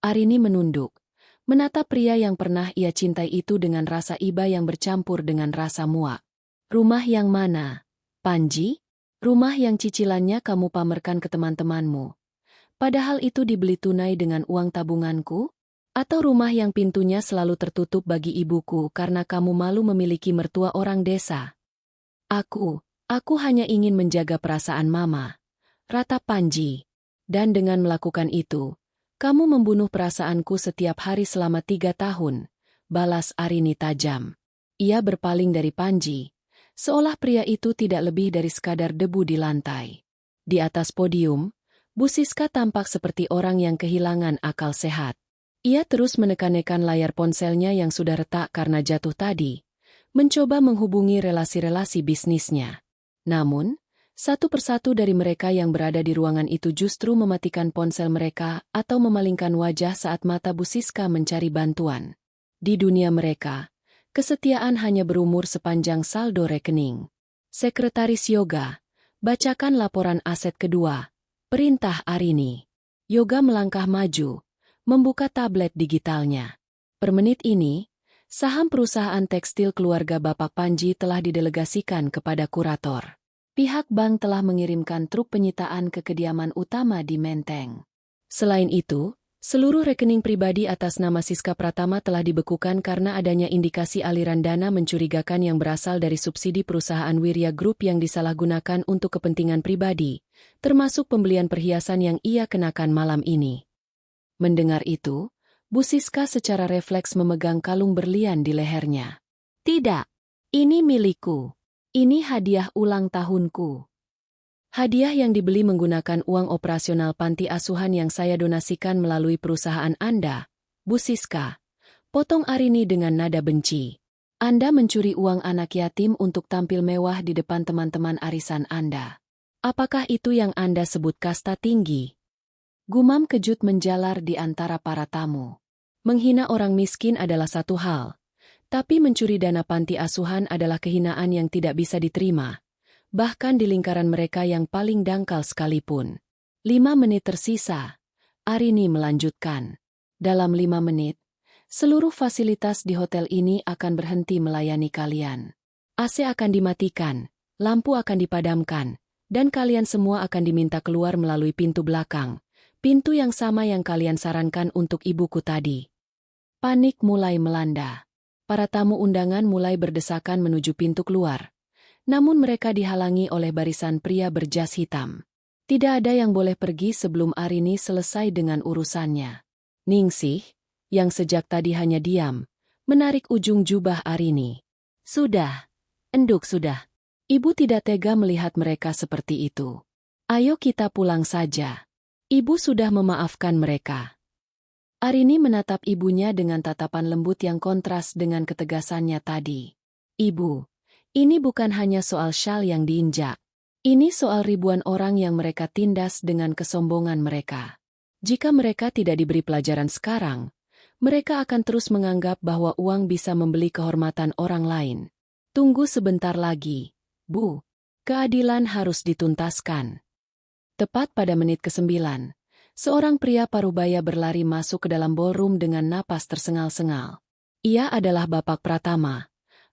Arini menunduk, menatap pria yang pernah ia cintai itu dengan rasa iba yang bercampur dengan rasa muak. Rumah yang mana, Panji? Rumah yang cicilannya kamu pamerkan ke teman-temanmu. Padahal itu dibeli tunai dengan uang tabunganku? Atau rumah yang pintunya selalu tertutup bagi ibuku karena kamu malu memiliki mertua orang desa? Aku hanya ingin menjaga perasaan mama, ratap Panji. Dan dengan melakukan itu, kamu membunuh perasaanku setiap hari selama 3 tahun, balas Arini tajam. Ia berpaling dari Panji, seolah pria itu tidak lebih dari sekadar debu di lantai. Di atas podium, Bu Siska tampak seperti orang yang kehilangan akal sehat. Ia terus menekan-nekan layar ponselnya yang sudah retak karena jatuh tadi, mencoba menghubungi relasi-relasi bisnisnya. Namun, satu persatu dari mereka yang berada di ruangan itu justru mematikan ponsel mereka atau memalingkan wajah saat mata Bu Siska mencari bantuan. Di dunia mereka, kesetiaan hanya berumur sepanjang saldo rekening. Sekretaris Yoga, bacakan laporan aset kedua. Perintah Arini. Yoga melangkah maju, membuka tablet digitalnya. Per menit ini, saham perusahaan tekstil keluarga Bapak Panji telah didelegasikan kepada kurator. Pihak bank telah mengirimkan truk penyitaan ke kediaman utama di Menteng. Selain itu, seluruh rekening pribadi atas nama Siska Pratama telah dibekukan karena adanya indikasi aliran dana mencurigakan yang berasal dari subsidi perusahaan Wirya Group yang disalahgunakan untuk kepentingan pribadi, termasuk pembelian perhiasan yang ia kenakan malam ini. Mendengar itu, Bu Siska secara refleks memegang kalung berlian di lehernya. Tidak, ini milikku. Ini hadiah ulang tahunku. Hadiah yang dibeli menggunakan uang operasional panti asuhan yang saya donasikan melalui perusahaan Anda, Bu Siska. Potong Arini dengan nada benci. Anda mencuri uang anak yatim untuk tampil mewah di depan teman-teman arisan Anda. Apakah itu yang Anda sebut kasta tinggi? Gumam kejut menjalar di antara para tamu. Menghina orang miskin adalah satu hal, tapi mencuri dana panti asuhan adalah kehinaan yang tidak bisa diterima. Bahkan di lingkaran mereka yang paling dangkal sekalipun. 5 menit tersisa. Arini melanjutkan. Dalam 5 menit, seluruh fasilitas di hotel ini akan berhenti melayani kalian. AC akan dimatikan, lampu akan dipadamkan, dan kalian semua akan diminta keluar melalui pintu belakang. Pintu yang sama yang kalian sarankan untuk ibuku tadi. Panik mulai melanda. Para tamu undangan mulai berdesakan menuju pintu keluar. Namun mereka dihalangi oleh barisan pria berjas hitam. Tidak ada yang boleh pergi sebelum Arini selesai dengan urusannya. Ningsih, yang sejak tadi hanya diam, menarik ujung jubah Arini. Sudah, enduk sudah. Ibu tidak tega melihat mereka seperti itu. Ayo kita pulang saja. Ibu sudah memaafkan mereka. Arini menatap ibunya dengan tatapan lembut yang kontras dengan ketegasannya tadi. Ibu, ini bukan hanya soal syal yang diinjak. Ini soal ribuan orang yang mereka tindas dengan kesombongan mereka. Jika mereka tidak diberi pelajaran sekarang, mereka akan terus menganggap bahwa uang bisa membeli kehormatan orang lain. Tunggu sebentar lagi, Bu. Keadilan harus dituntaskan. Tepat pada menit ke-9, seorang pria parubaya berlari masuk ke dalam ballroom dengan napas tersengal-sengal. Ia adalah Bapak Pratama,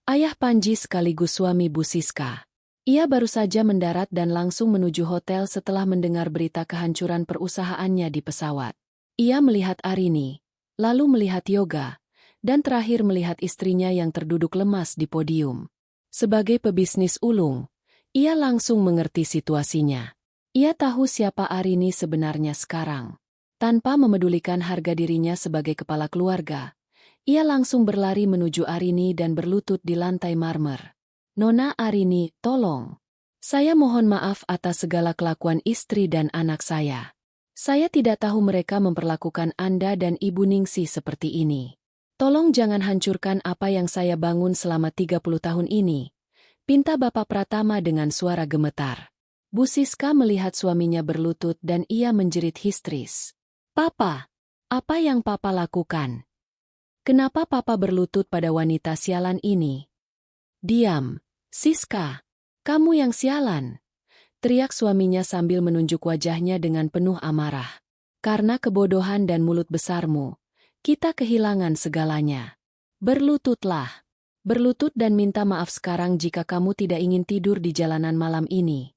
ayah Panji sekaligus suami Bu Siska. Ia baru saja mendarat dan langsung menuju hotel setelah mendengar berita kehancuran perusahaannya di pesawat. Ia melihat Arini, lalu melihat Yoga, dan terakhir melihat istrinya yang terduduk lemas di podium. Sebagai pebisnis ulung, ia langsung mengerti situasinya. Ia tahu siapa Arini sebenarnya sekarang. Tanpa memedulikan harga dirinya sebagai kepala keluarga, ia langsung berlari menuju Arini dan berlutut di lantai marmer. Nona Arini, tolong. Saya mohon maaf atas segala kelakuan istri dan anak saya. Saya tidak tahu mereka memperlakukan Anda dan Ibu Ningsih seperti ini. Tolong jangan hancurkan apa yang saya bangun selama 30 tahun ini. Pinta Bapak Pratama dengan suara gemetar. Bu Siska melihat suaminya berlutut dan ia menjerit histeris. Papa, apa yang Papa lakukan? Kenapa Papa berlutut pada wanita sialan ini? Diam, Siska. Kamu yang sialan. Teriak suaminya sambil menunjuk wajahnya dengan penuh amarah. Karena kebodohan dan mulut besarmu, kita kehilangan segalanya. Berlututlah. Berlutut dan minta maaf sekarang jika kamu tidak ingin tidur di jalanan malam ini.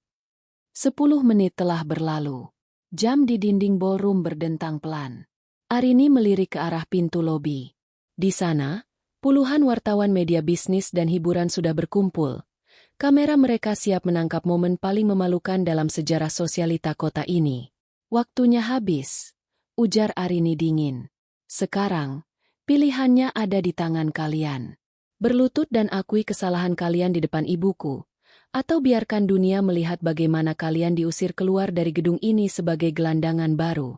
10 menit telah berlalu. Jam di dinding ballroom berdentang pelan. Arini melirik ke arah pintu lobi. Di sana, puluhan wartawan media bisnis dan hiburan sudah berkumpul. Kamera mereka siap menangkap momen paling memalukan dalam sejarah sosialita kota ini. Waktunya habis, ujar Arini dingin. Sekarang, pilihannya ada di tangan kalian. Berlutut dan akui kesalahan kalian di depan ibuku, atau biarkan dunia melihat bagaimana kalian diusir keluar dari gedung ini sebagai gelandangan baru.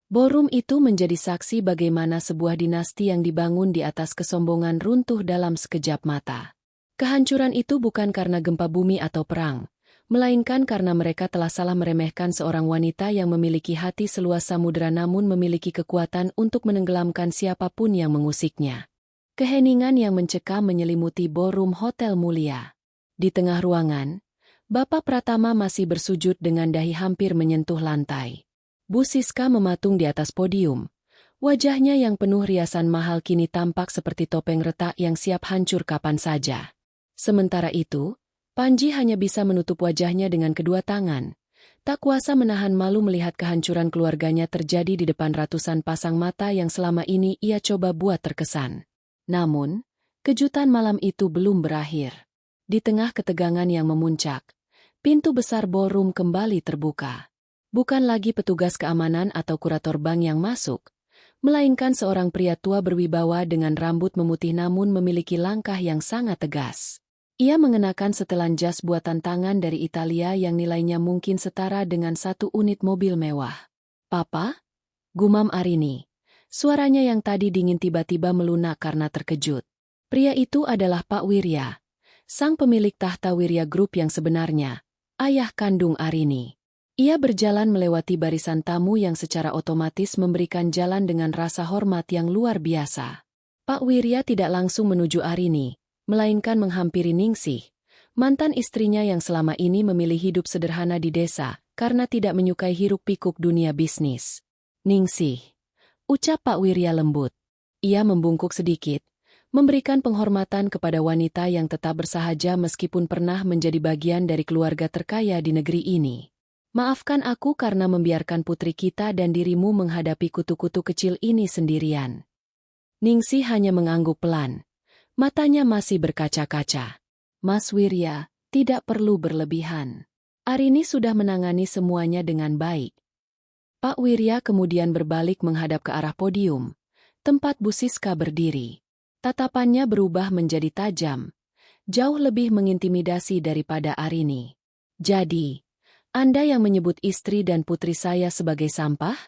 Ballroom itu menjadi saksi bagaimana sebuah dinasti yang dibangun di atas kesombongan runtuh dalam sekejap mata. Kehancuran itu bukan karena gempa bumi atau perang, melainkan karena mereka telah salah meremehkan seorang wanita yang memiliki hati seluas samudera namun memiliki kekuatan untuk menenggelamkan siapapun yang mengusiknya. Keheningan yang mencekam menyelimuti ballroom hotel mulia. Di tengah ruangan, Bapak Pratama masih bersujud dengan dahi hampir menyentuh lantai. Bu Siska mematung di atas podium. Wajahnya yang penuh riasan mahal kini tampak seperti topeng retak yang siap hancur kapan saja. Sementara itu, Panji hanya bisa menutup wajahnya dengan kedua tangan. Tak kuasa menahan malu melihat kehancuran keluarganya terjadi di depan ratusan pasang mata yang selama ini ia coba buat terkesan. Namun, kejutan malam itu belum berakhir. Di tengah ketegangan yang memuncak, pintu besar ballroom kembali terbuka. Bukan lagi petugas keamanan atau kurator bank yang masuk, melainkan seorang pria tua berwibawa dengan rambut memutih namun memiliki langkah yang sangat tegas. Ia mengenakan setelan jas buatan tangan dari Italia yang nilainya mungkin setara dengan 1 unit mobil mewah. Papa? Gumam Arini. Suaranya yang tadi dingin tiba-tiba melunak karena terkejut. Pria itu adalah Pak Wirya, sang pemilik tahta Wirya Group yang sebenarnya, ayah kandung Arini. Ia berjalan melewati barisan tamu yang secara otomatis memberikan jalan dengan rasa hormat yang luar biasa. Pak Wirya tidak langsung menuju Arini, melainkan menghampiri Ningsih, mantan istrinya yang selama ini memilih hidup sederhana di desa karena tidak menyukai hiruk-pikuk dunia bisnis. Ningsih, ucap Pak Wirya lembut. Ia membungkuk sedikit, memberikan penghormatan kepada wanita yang tetap bersahaja meskipun pernah menjadi bagian dari keluarga terkaya di negeri ini. Maafkan aku karena membiarkan putri kita dan dirimu menghadapi kutu-kutu kecil ini sendirian. Ningsih hanya mengangguk pelan. Matanya masih berkaca-kaca. Mas Wirya, tidak perlu berlebihan. Arini sudah menangani semuanya dengan baik. Pak Wirya kemudian berbalik menghadap ke arah podium, tempat Bu Siska berdiri. Tatapannya berubah menjadi tajam. Jauh lebih mengintimidasi daripada Arini. Jadi, Anda yang menyebut istri dan putri saya sebagai sampah?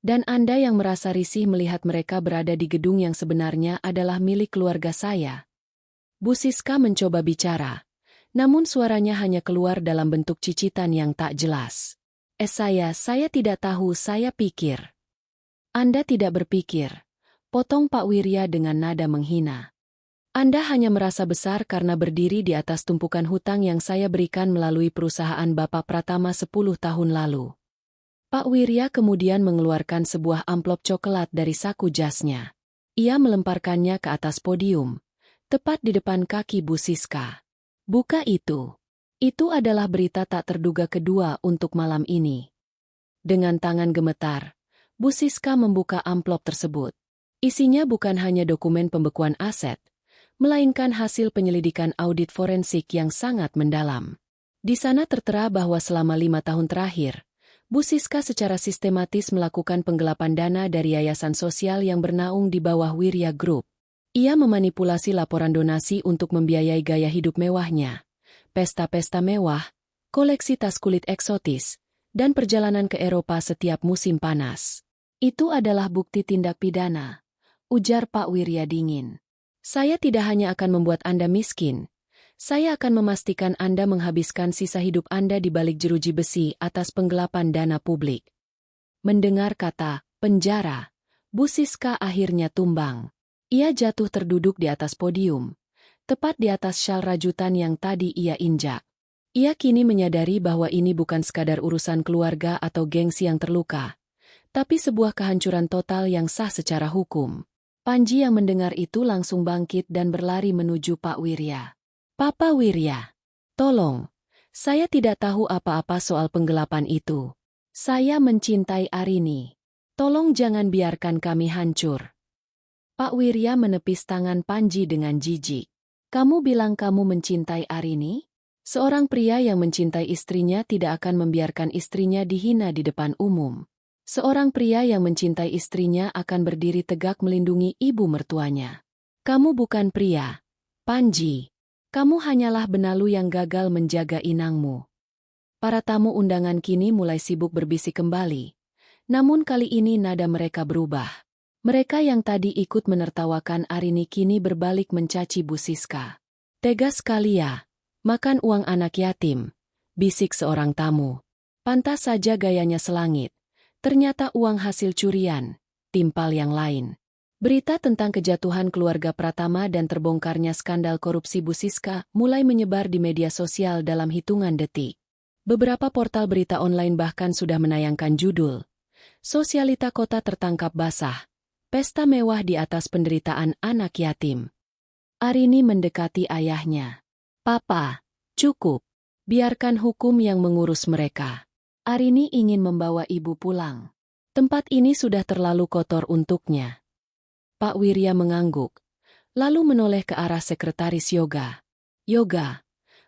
Dan Anda yang merasa risih melihat mereka berada di gedung yang sebenarnya adalah milik keluarga saya. Bu Siska mencoba bicara, namun suaranya hanya keluar dalam bentuk cicitan yang tak jelas. Saya tidak tahu, saya pikir. Anda tidak berpikir, potong Pak Wirya dengan nada menghina. Anda hanya merasa besar karena berdiri di atas tumpukan hutang yang saya berikan melalui perusahaan Bapak Pratama 10 tahun lalu. Pak Wirya kemudian mengeluarkan sebuah amplop coklat dari saku jasnya. Ia melemparkannya ke atas podium, tepat di depan kaki Bu Siska. Buka itu. Itu adalah berita tak terduga kedua untuk malam ini. Dengan tangan gemetar, Bu Siska membuka amplop tersebut. Isinya bukan hanya dokumen pembekuan aset, melainkan hasil penyelidikan audit forensik yang sangat mendalam. Di sana tertera bahwa selama 5 tahun terakhir, Bu Siska secara sistematis melakukan penggelapan dana dari yayasan sosial yang bernaung di bawah Wirya Group. Ia memanipulasi laporan donasi untuk membiayai gaya hidup mewahnya, pesta-pesta mewah, koleksi tas kulit eksotis, dan perjalanan ke Eropa setiap musim panas. Itu adalah bukti tindak pidana, ujar Pak Wirya dingin. Saya tidak hanya akan membuat Anda miskin, saya akan memastikan Anda menghabiskan sisa hidup Anda di balik jeruji besi atas penggelapan dana publik. Mendengar kata penjara, Bu Siska akhirnya tumbang. Ia jatuh terduduk di atas podium, tepat di atas syal rajutan yang tadi ia injak. Ia kini menyadari bahwa ini bukan sekadar urusan keluarga atau gengsi yang terluka, tapi sebuah kehancuran total yang sah secara hukum. Panji yang mendengar itu langsung bangkit dan berlari menuju Pak Wirya. Papa Wirya, tolong, saya tidak tahu apa-apa soal penggelapan itu. Saya mencintai Arini. Tolong jangan biarkan kami hancur. Pak Wirya menepis tangan Panji dengan jijik. Kamu bilang kamu mencintai Arini? Seorang pria yang mencintai istrinya tidak akan membiarkan istrinya dihina di depan umum. Seorang pria yang mencintai istrinya akan berdiri tegak melindungi ibu mertuanya. Kamu bukan pria, Panji. Kamu hanyalah benalu yang gagal menjaga inangmu. Para tamu undangan kini mulai sibuk berbisik kembali. Namun kali ini nada mereka berubah. Mereka yang tadi ikut menertawakan Arini kini berbalik mencaci Bu Siska. Tega sekali ya, makan uang anak yatim, bisik seorang tamu. Pantas saja gayanya selangit. Ternyata uang hasil curian, timpal yang lain. Berita tentang kejatuhan keluarga Pratama dan terbongkarnya skandal korupsi Bu Siska mulai menyebar di media sosial dalam hitungan detik. Beberapa portal berita online bahkan sudah menayangkan judul, Sosialita Kota Tertangkap Basah, Pesta Mewah di Atas Penderitaan Anak Yatim. Arini mendekati ayahnya. Papa, cukup. Biarkan hukum yang mengurus mereka. Arini ingin membawa ibu pulang. Tempat ini sudah terlalu kotor untuknya. Pak Wirya mengangguk, lalu menoleh ke arah sekretaris Yoga. Yoga,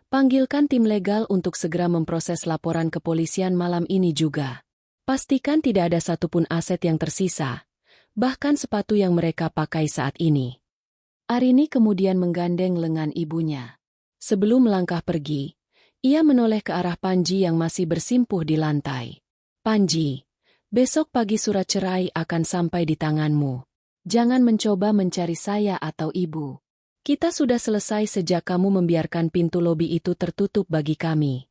panggilkan tim legal untuk segera memproses laporan kepolisian malam ini juga. Pastikan tidak ada satupun aset yang tersisa, bahkan sepatu yang mereka pakai saat ini. Arini kemudian menggandeng lengan ibunya. Sebelum melangkah pergi, ia menoleh ke arah Panji yang masih bersimpuh di lantai. Panji, besok pagi surat cerai akan sampai di tanganmu. Jangan mencoba mencari saya atau ibu. Kita sudah selesai sejak kamu membiarkan pintu lobi itu tertutup bagi kami.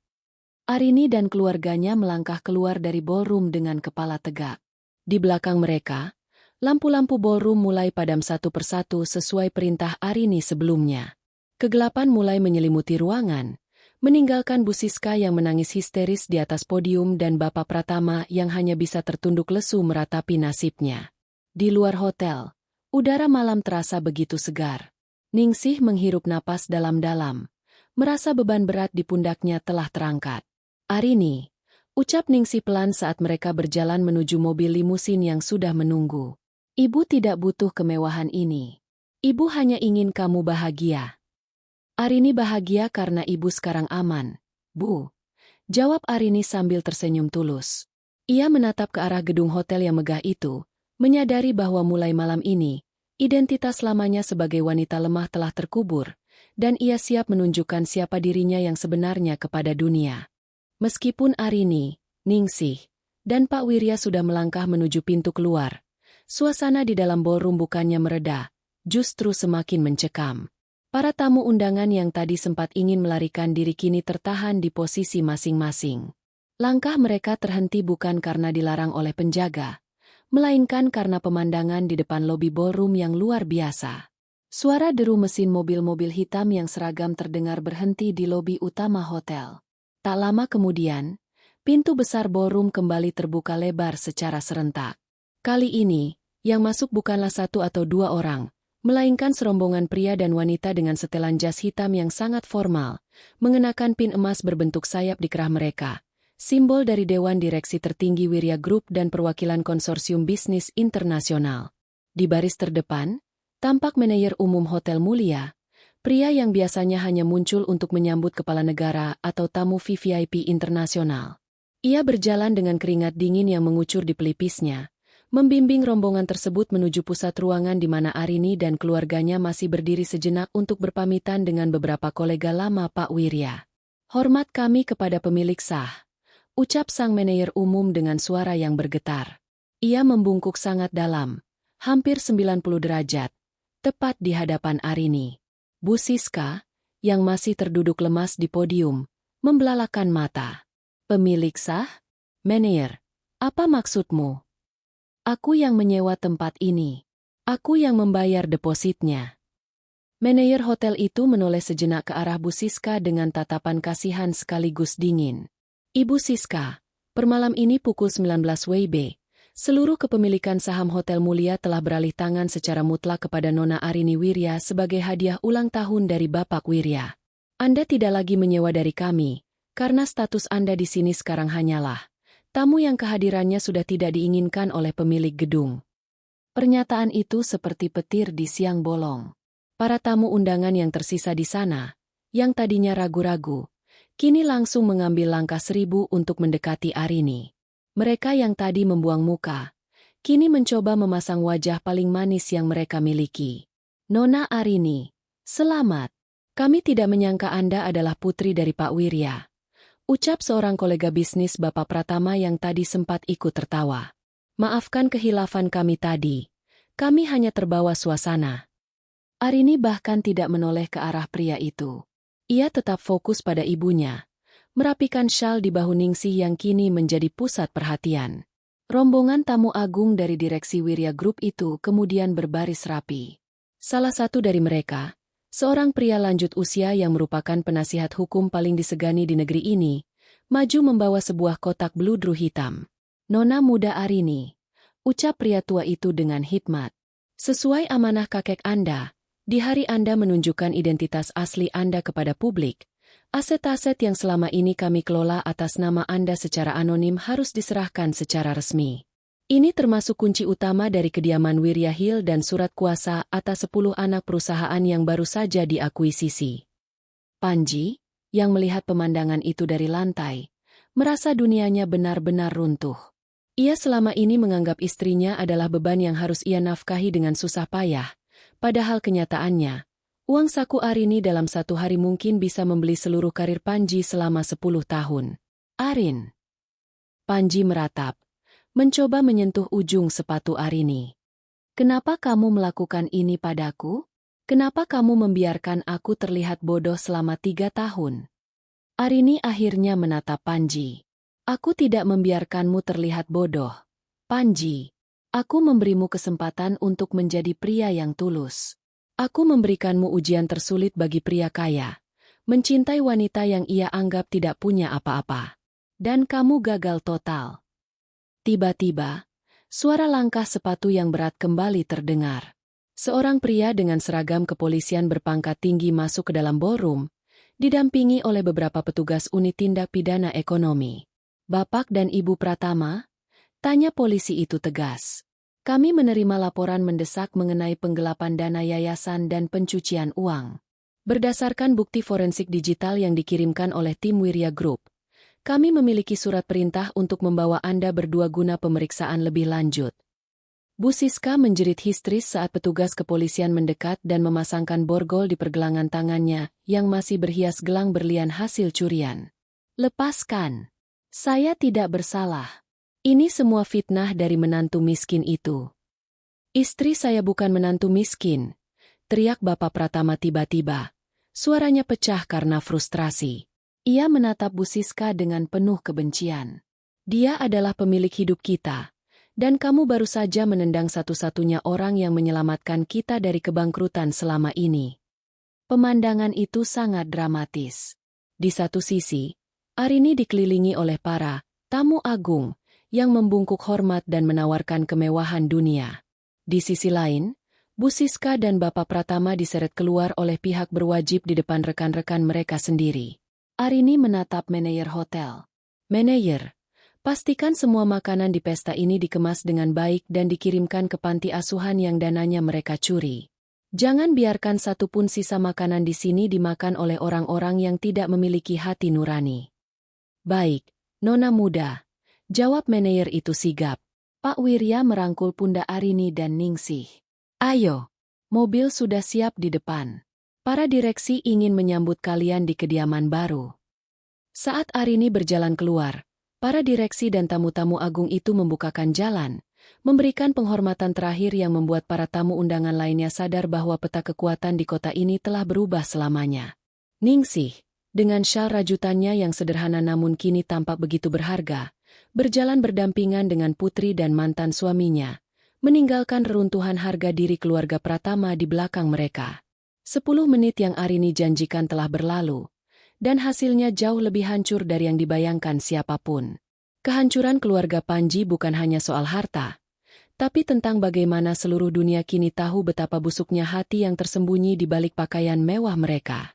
Arini dan keluarganya melangkah keluar dari ballroom dengan kepala tegak. Di belakang mereka, lampu-lampu ballroom mulai padam satu persatu sesuai perintah Arini sebelumnya. Kegelapan mulai menyelimuti ruangan, meninggalkan Bu Siska yang menangis histeris di atas podium dan Bapak Pratama yang hanya bisa tertunduk lesu meratapi nasibnya. Di luar hotel, udara malam terasa begitu segar. Ningsih menghirup napas dalam-dalam, merasa beban berat di pundaknya telah terangkat. Arini, ucap Ningsih pelan saat mereka berjalan menuju mobil limusin yang sudah menunggu. Ibu tidak butuh kemewahan ini. Ibu hanya ingin kamu bahagia. Arini bahagia karena ibu sekarang aman, Bu. Jawab Arini sambil tersenyum tulus. Ia menatap ke arah gedung hotel yang megah itu, menyadari bahwa mulai malam ini, identitas lamanya sebagai wanita lemah telah terkubur, dan ia siap menunjukkan siapa dirinya yang sebenarnya kepada dunia. Meskipun Arini, Ningsih, dan Pak Wirya sudah melangkah menuju pintu keluar, suasana di dalam ballroom bukannya mereda, justru semakin mencekam. Para tamu undangan yang tadi sempat ingin melarikan diri kini tertahan di posisi masing-masing. Langkah mereka terhenti bukan karena dilarang oleh penjaga, melainkan karena pemandangan di depan lobi ballroom yang luar biasa. Suara deru mesin mobil-mobil hitam yang seragam terdengar berhenti di lobi utama hotel. Tak lama kemudian, pintu besar ballroom kembali terbuka lebar secara serentak. Kali ini, yang masuk bukanlah satu atau dua orang, melainkan serombongan pria dan wanita dengan setelan jas hitam yang sangat formal, mengenakan pin emas berbentuk sayap di kerah mereka, simbol dari Dewan Direksi Tertinggi Wirya Group dan perwakilan konsorsium bisnis internasional. Di baris terdepan, tampak manajer umum Hotel Mulia, pria yang biasanya hanya muncul untuk menyambut kepala negara atau tamu VVIP internasional. Ia berjalan dengan keringat dingin yang mengucur di pelipisnya, membimbing rombongan tersebut menuju pusat ruangan di mana Arini dan keluarganya masih berdiri sejenak untuk berpamitan dengan beberapa kolega lama Pak Wirya. "Hormat kami kepada pemilik sah," ucap sang manajer umum dengan suara yang bergetar. Ia membungkuk sangat dalam, hampir 90 derajat, tepat di hadapan Arini. Bu Siska, yang masih terduduk lemas di podium, membelalakan mata. "Pemilik sah? Manajer, apa maksudmu?" "Aku yang menyewa tempat ini. Aku yang membayar depositnya." Manajer hotel itu menoleh sejenak ke arah Bu Siska dengan tatapan kasihan sekaligus dingin. "Ibu Siska, per malam ini pukul 19 WIB, seluruh kepemilikan saham Hotel Mulia telah beralih tangan secara mutlak kepada Nona Arini Wirya sebagai hadiah ulang tahun dari Bapak Wirya. Anda tidak lagi menyewa dari kami, karena status Anda di sini sekarang hanyalah tamu yang kehadirannya sudah tidak diinginkan oleh pemilik gedung." Pernyataan itu seperti petir di siang bolong. Para tamu undangan yang tersisa di sana, yang tadinya ragu-ragu, kini langsung mengambil langkah 1000 untuk mendekati Arini. Mereka yang tadi membuang muka, kini mencoba memasang wajah paling manis yang mereka miliki. "Nona Arini, selamat. Kami tidak menyangka Anda adalah putri dari Pak Wirya," ucap seorang kolega bisnis Bapak Pratama yang tadi sempat ikut tertawa. "Maafkan kehilafan kami tadi. Kami hanya terbawa suasana." Arini bahkan tidak menoleh ke arah pria itu. Ia tetap fokus pada ibunya, merapikan syal di bahu Ningsih yang kini menjadi pusat perhatian. Rombongan tamu agung dari direksi Wirya Group itu kemudian berbaris rapi. Salah satu dari mereka, seorang pria lanjut usia yang merupakan penasihat hukum paling disegani di negeri ini, maju membawa sebuah kotak bludru hitam. "Nona muda Arini," ucap pria tua itu dengan hikmat. "Sesuai amanah kakek Anda, di hari Anda menunjukkan identitas asli Anda kepada publik, aset-aset yang selama ini kami kelola atas nama Anda secara anonim harus diserahkan secara resmi. Ini termasuk kunci utama dari kediaman Wirya Hill dan surat kuasa atas 10 anak perusahaan yang baru saja diakuisisi." Panji, yang melihat pemandangan itu dari lantai, merasa dunianya benar-benar runtuh. Ia selama ini menganggap istrinya adalah beban yang harus ia nafkahi dengan susah payah, padahal kenyataannya, uang saku Arini dalam satu hari mungkin bisa membeli seluruh karir Panji selama 10 tahun. "Arin." Panji meratap, mencoba menyentuh ujung sepatu Arini. "Kenapa kamu melakukan ini padaku? Kenapa kamu membiarkan aku terlihat bodoh selama 3 tahun? Arini akhirnya menatap Panji. "Aku tidak membiarkanmu terlihat bodoh, Panji. Aku memberimu kesempatan untuk menjadi pria yang tulus. Aku memberikanmu ujian tersulit bagi pria kaya, mencintai wanita yang ia anggap tidak punya apa-apa. Dan kamu gagal total." Tiba-tiba, suara langkah sepatu yang berat kembali terdengar. Seorang pria dengan seragam kepolisian berpangkat tinggi masuk ke dalam ballroom, didampingi oleh beberapa petugas unit tindak pidana ekonomi. "Bapak dan Ibu Pratama?" tanya polisi itu tegas. "Kami menerima laporan mendesak mengenai penggelapan dana yayasan dan pencucian uang. Berdasarkan bukti forensik digital yang dikirimkan oleh tim Wirya Group, kami memiliki surat perintah untuk membawa Anda berdua guna pemeriksaan lebih lanjut." Bu Siska menjerit histeris saat petugas kepolisian mendekat dan memasangkan borgol di pergelangan tangannya yang masih berhias gelang berlian hasil curian. Lepaskan. Saya tidak bersalah. Ini semua fitnah dari menantu miskin itu. Istri saya bukan menantu miskin, teriak Bapak Pratama tiba-tiba. Suaranya pecah karena frustrasi. Ia menatap Bu Siska dengan penuh kebencian. Dia adalah pemilik hidup kita. Dan kamu baru saja menendang satu-satunya orang yang menyelamatkan kita dari kebangkrutan selama ini. Pemandangan itu sangat dramatis. Di satu sisi, Arini dikelilingi oleh para tamu agung yang membungkuk hormat dan menawarkan kemewahan dunia. Di sisi lain, Bu Siska dan Bapak Pratama diseret keluar oleh pihak berwajib di depan rekan-rekan mereka sendiri. Arini menatap manajer hotel. Manajer, pastikan semua makanan di pesta ini dikemas dengan baik dan dikirimkan ke panti asuhan yang dananya mereka curi. Jangan biarkan satupun sisa makanan di sini dimakan oleh orang-orang yang tidak memiliki hati nurani. Baik, Nona muda, jawab manajer itu sigap. Pak Wirya merangkul pundak Arini dan Ningsih. Ayo, mobil sudah siap di depan. Para direksi ingin menyambut kalian di kediaman baru. Saat Arini berjalan keluar, para direksi dan tamu-tamu agung itu membukakan jalan, memberikan penghormatan terakhir yang membuat para tamu undangan lainnya sadar bahwa peta kekuatan di kota ini telah berubah selamanya. Ningsih, dengan syal rajutannya yang sederhana namun kini tampak begitu berharga, berjalan berdampingan dengan putri dan mantan suaminya, meninggalkan reruntuhan harga diri keluarga Pratama di belakang mereka. 10 menit yang Arini janjikan telah berlalu, dan hasilnya jauh lebih hancur dari yang dibayangkan siapapun. Kehancuran keluarga Panji bukan hanya soal harta, tapi tentang bagaimana seluruh dunia kini tahu betapa busuknya hati yang tersembunyi di balik pakaian mewah mereka.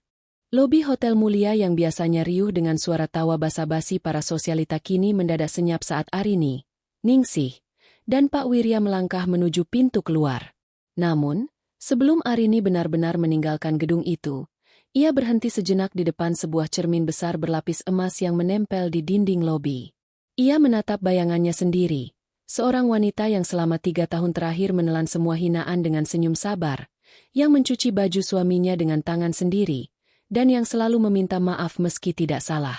Lobi hotel mulia yang biasanya riuh dengan suara tawa basa-basi para sosialita kini mendadak senyap saat Arini, Ningsih, dan Pak Wirya melangkah menuju pintu keluar. Namun, sebelum Arini benar-benar meninggalkan gedung itu, ia berhenti sejenak di depan sebuah cermin besar berlapis emas yang menempel di dinding lobi. Ia menatap bayangannya sendiri, seorang wanita yang selama 3 tahun terakhir menelan semua hinaan dengan senyum sabar, yang mencuci baju suaminya dengan tangan sendiri, dan yang selalu meminta maaf meski tidak salah.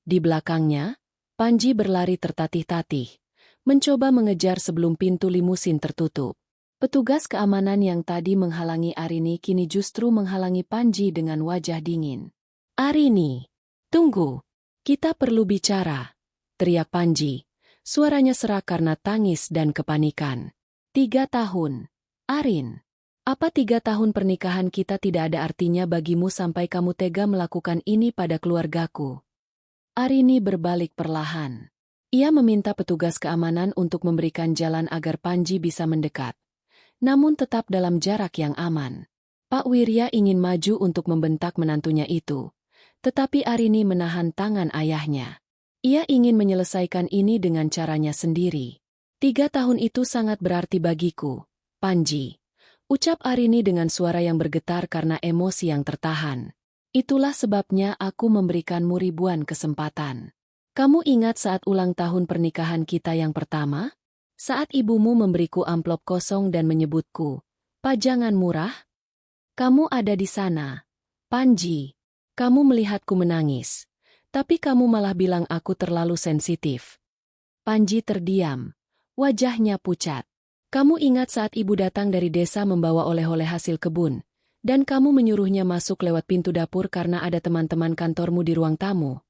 Di belakangnya, Panji berlari tertatih-tatih, mencoba mengejar sebelum pintu limusin tertutup. Petugas keamanan yang tadi menghalangi Arini kini justru menghalangi Panji dengan wajah dingin. Arini, tunggu, kita perlu bicara, teriak Panji. Suaranya serak karena tangis dan kepanikan. 3 tahun. Arin, apa 3 tahun pernikahan kita tidak ada artinya bagimu sampai kamu tega melakukan ini pada keluargaku? Arini berbalik perlahan. Ia meminta petugas keamanan untuk memberikan jalan agar Panji bisa mendekat, namun tetap dalam jarak yang aman. Pak Wirya ingin maju untuk membentak menantunya itu, tetapi Arini menahan tangan ayahnya. Ia ingin menyelesaikan ini dengan caranya sendiri. 3 tahun itu sangat berarti bagiku, Panji, ucap Arini dengan suara yang bergetar karena emosi yang tertahan. Itulah sebabnya aku memberikanmu ribuan kesempatan. Kamu ingat saat ulang tahun pernikahan kita yang pertama? Saat ibumu memberiku amplop kosong dan menyebutku, pajangan murah? Kamu ada di sana, Panji. Kamu melihatku menangis, tapi kamu malah bilang aku terlalu sensitif. Panji terdiam, wajahnya pucat. Kamu ingat saat ibu datang dari desa membawa oleh-oleh hasil kebun, dan kamu menyuruhnya masuk lewat pintu dapur karena ada teman-teman kantormu di ruang tamu?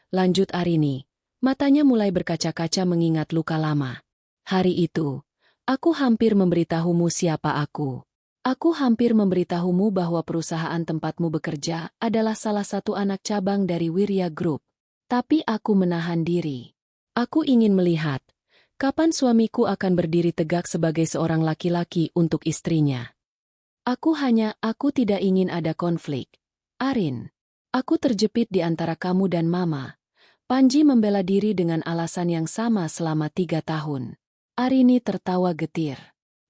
Lanjut Arini, matanya mulai berkaca-kaca mengingat luka lama. Hari itu, aku hampir memberitahumu siapa aku. Aku hampir memberitahumu bahwa perusahaan tempatmu bekerja adalah salah satu anak cabang dari Wirya Group. Tapi aku menahan diri. Aku ingin melihat, kapan suamiku akan berdiri tegak sebagai seorang laki-laki untuk istrinya. Aku tidak ingin ada konflik. Arin, aku terjepit di antara kamu dan Mama. Panji membela diri dengan alasan yang sama selama 3 tahun. Arini tertawa getir.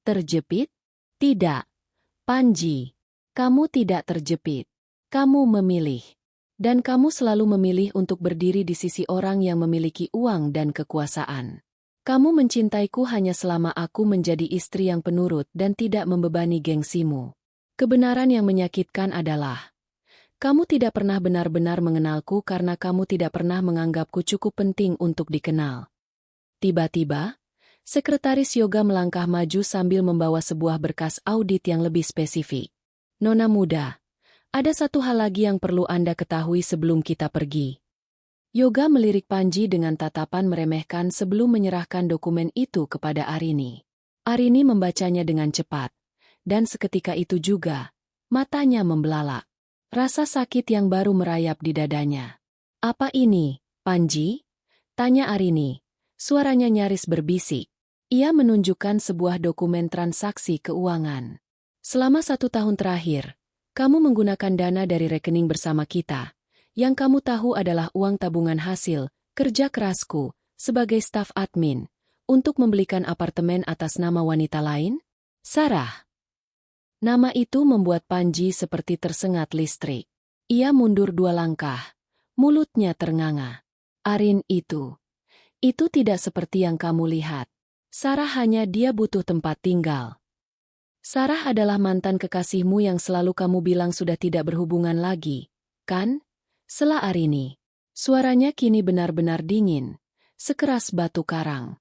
Terjepit? Tidak. Panji, kamu tidak terjepit. Kamu memilih. Dan kamu selalu memilih untuk berdiri di sisi orang yang memiliki uang dan kekuasaan. Kamu mencintaiku hanya selama aku menjadi istri yang penurut dan tidak membebani gengsimu. Kebenaran yang menyakitkan adalah, kamu tidak pernah benar-benar mengenalku karena kamu tidak pernah menganggapku cukup penting untuk dikenal. Tiba-tiba, Sekretaris Yoga melangkah maju sambil membawa sebuah berkas audit yang lebih spesifik. Nona muda, ada satu hal lagi yang perlu Anda ketahui sebelum kita pergi. Yoga melirik Panji dengan tatapan meremehkan sebelum menyerahkan dokumen itu kepada Arini. Arini membacanya dengan cepat, dan seketika itu juga, matanya membelalak. Rasa sakit yang baru merayap di dadanya. Apa ini, Panji? Tanya Arini. Suaranya nyaris berbisik. Ia menunjukkan sebuah dokumen transaksi keuangan. Selama 1 tahun terakhir, kamu menggunakan dana dari rekening bersama kita. Yang kamu tahu adalah uang tabungan hasil kerja kerasku sebagai staf admin untuk membelikan apartemen atas nama wanita lain? Sarah. Nama itu membuat Panji seperti tersengat listrik. Ia mundur 2 langkah. Mulutnya ternganga. Arin itu tidak seperti yang kamu lihat. Sarah hanya dia butuh tempat tinggal. Sarah adalah mantan kekasihmu yang selalu kamu bilang sudah tidak berhubungan lagi, kan? Sela Arini. Suaranya kini benar-benar dingin, sekeras batu karang.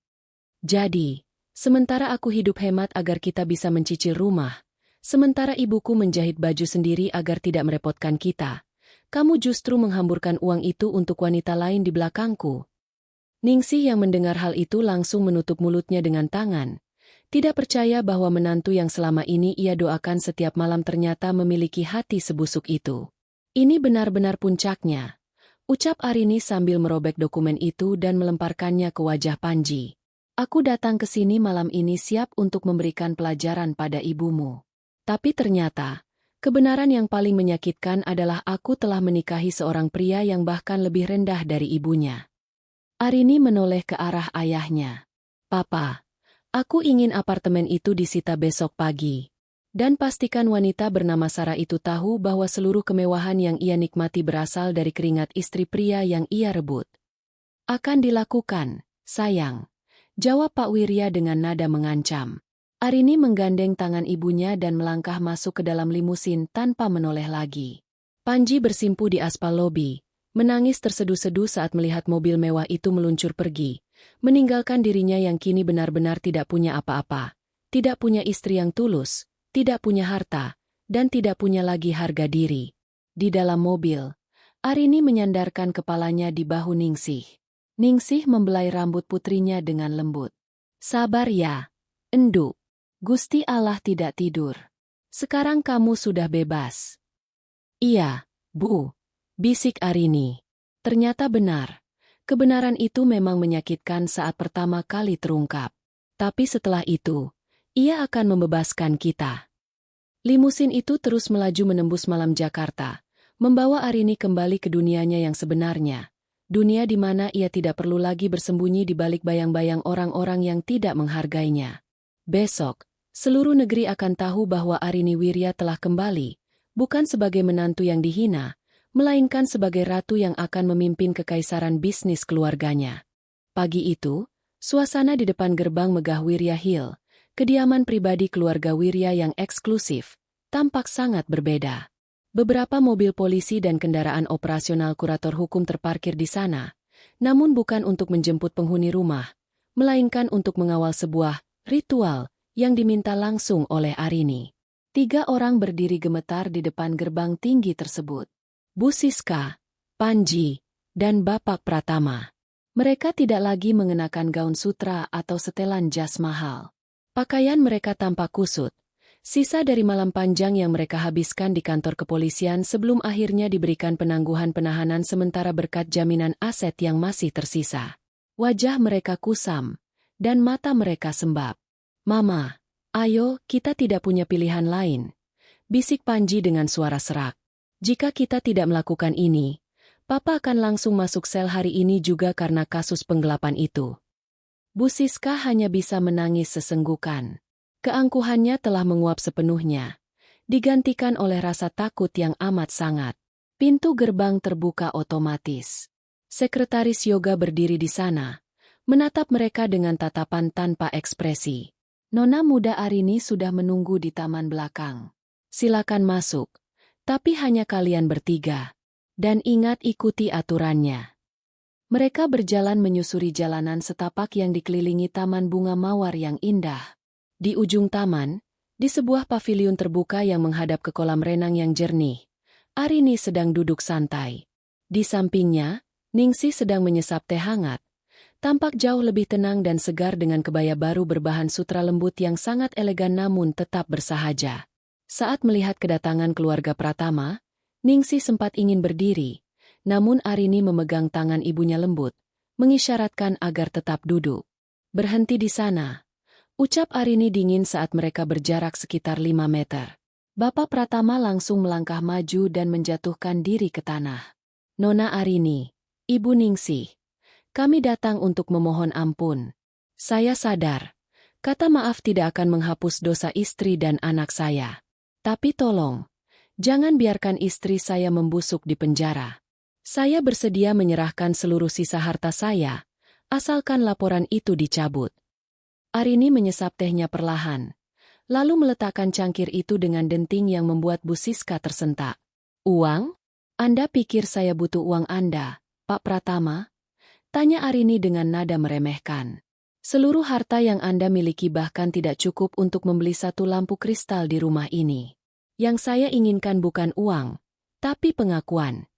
Jadi, sementara aku hidup hemat agar kita bisa mencicil rumah, sementara ibuku menjahit baju sendiri agar tidak merepotkan kita, kamu justru menghamburkan uang itu untuk wanita lain di belakangku. Ningsih yang mendengar hal itu langsung menutup mulutnya dengan tangan, tidak percaya bahwa menantu yang selama ini ia doakan setiap malam ternyata memiliki hati sebusuk itu. Ini benar-benar puncaknya, ucap Arini sambil merobek dokumen itu dan melemparkannya ke wajah Panji. Aku datang ke sini malam ini siap untuk memberikan pelajaran pada ibumu. Tapi ternyata, kebenaran yang paling menyakitkan adalah aku telah menikahi seorang pria yang bahkan lebih rendah dari ibunya. Arini menoleh ke arah ayahnya. Papa, aku ingin apartemen itu disita besok pagi. Dan pastikan wanita bernama Sarah itu tahu bahwa seluruh kemewahan yang ia nikmati berasal dari keringat istri pria yang ia rebut. Akan dilakukan, sayang, jawab Pak Wirya dengan nada mengancam. Arini menggandeng tangan ibunya dan melangkah masuk ke dalam limusin tanpa menoleh lagi. Panji bersimpu di aspal lobi, menangis terseduh-seduh saat melihat mobil mewah itu meluncur pergi, meninggalkan dirinya yang kini benar-benar tidak punya apa-apa, tidak punya istri yang tulus, tidak punya harta, dan tidak punya lagi harga diri. Di dalam mobil, Arini menyandarkan kepalanya di bahu Ningsih. Ningsih membelai rambut putrinya dengan lembut. Sabar ya, Enduk. Gusti Allah tidak tidur. Sekarang kamu sudah bebas. Iya, Bu, bisik Arini. Ternyata benar. Kebenaran itu memang menyakitkan saat pertama kali terungkap. Tapi setelah itu, ia akan membebaskan kita. Limusin itu terus melaju menembus malam Jakarta, membawa Arini kembali ke dunianya yang sebenarnya. Dunia di mana ia tidak perlu lagi bersembunyi di balik bayang-bayang orang-orang yang tidak menghargainya. Besok, seluruh negeri akan tahu bahwa Arini Wirya telah kembali, bukan sebagai menantu yang dihina, melainkan sebagai ratu yang akan memimpin kekaisaran bisnis keluarganya. Pagi itu, suasana di depan gerbang megah Wirya Hill, kediaman pribadi keluarga Wirya yang eksklusif, tampak sangat berbeda. Beberapa mobil polisi dan kendaraan operasional kurator hukum terparkir di sana, namun bukan untuk menjemput penghuni rumah, melainkan untuk mengawal sebuah ritual yang diminta langsung oleh Arini. 3 orang berdiri gemetar di depan gerbang tinggi tersebut. Bu Siska, Panji, dan Bapak Pratama. Mereka tidak lagi mengenakan gaun sutra atau setelan jas mahal. Pakaian mereka tampak kusut, sisa dari malam panjang yang mereka habiskan di kantor kepolisian sebelum akhirnya diberikan penangguhan penahanan sementara berkat jaminan aset yang masih tersisa. Wajah mereka kusam, dan mata mereka sembab. Mama, ayo, kita tidak punya pilihan lain, bisik Panji dengan suara serak. Jika kita tidak melakukan ini, Papa akan langsung masuk sel hari ini juga karena kasus penggelapan itu. Bu Siska hanya bisa menangis sesenggukan. Keangkuhannya telah menguap sepenuhnya, digantikan oleh rasa takut yang amat sangat. Pintu gerbang terbuka otomatis. Sekretaris Yoga berdiri di sana, menatap mereka dengan tatapan tanpa ekspresi. Nona muda Arini sudah menunggu di taman belakang. Silakan masuk, tapi hanya kalian bertiga. Dan ingat ikuti aturannya. Mereka berjalan menyusuri jalanan setapak yang dikelilingi taman bunga mawar yang indah. Di ujung taman, di sebuah paviliun terbuka yang menghadap ke kolam renang yang jernih, Arini sedang duduk santai. Di sampingnya, Ningsih sedang menyesap teh hangat. Tampak jauh lebih tenang dan segar dengan kebaya baru berbahan sutra lembut yang sangat elegan namun tetap bersahaja. Saat melihat kedatangan keluarga Pratama, Ningsih sempat ingin berdiri, namun Arini memegang tangan ibunya lembut, mengisyaratkan agar tetap duduk. Berhenti di sana, ucap Arini dingin saat mereka berjarak sekitar 5 meter. Bapak Pratama langsung melangkah maju dan menjatuhkan diri ke tanah. Nona Arini, Ibu Ningsih, kami datang untuk memohon ampun. Saya sadar, kata maaf tidak akan menghapus dosa istri dan anak saya. Tapi tolong, jangan biarkan istri saya membusuk di penjara. Saya bersedia menyerahkan seluruh sisa harta saya, asalkan laporan itu dicabut. Arini menyesap tehnya perlahan, lalu meletakkan cangkir itu dengan denting yang membuat Bu Siska tersentak. Uang? Anda pikir saya butuh uang Anda, Pak Pratama? Tanya Arini dengan nada meremehkan. Seluruh harta yang Anda miliki bahkan tidak cukup untuk membeli satu lampu kristal di rumah ini. Yang saya inginkan bukan uang, tapi pengakuan.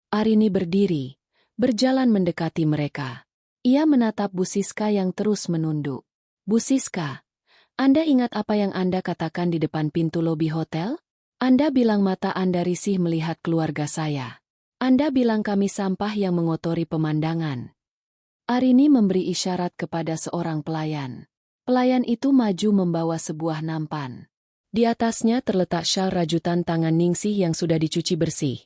Arini berdiri, berjalan mendekati mereka. Ia menatap Bu Siska yang terus menunduk. Bu Siska, Anda ingat apa yang Anda katakan di depan pintu lobi hotel? Anda bilang mata Anda risih melihat keluarga saya. Anda bilang kami sampah yang mengotori pemandangan. Arini memberi isyarat kepada seorang pelayan. Pelayan itu maju membawa sebuah nampan. Di atasnya terletak syal rajutan tangan Ningsih yang sudah dicuci bersih.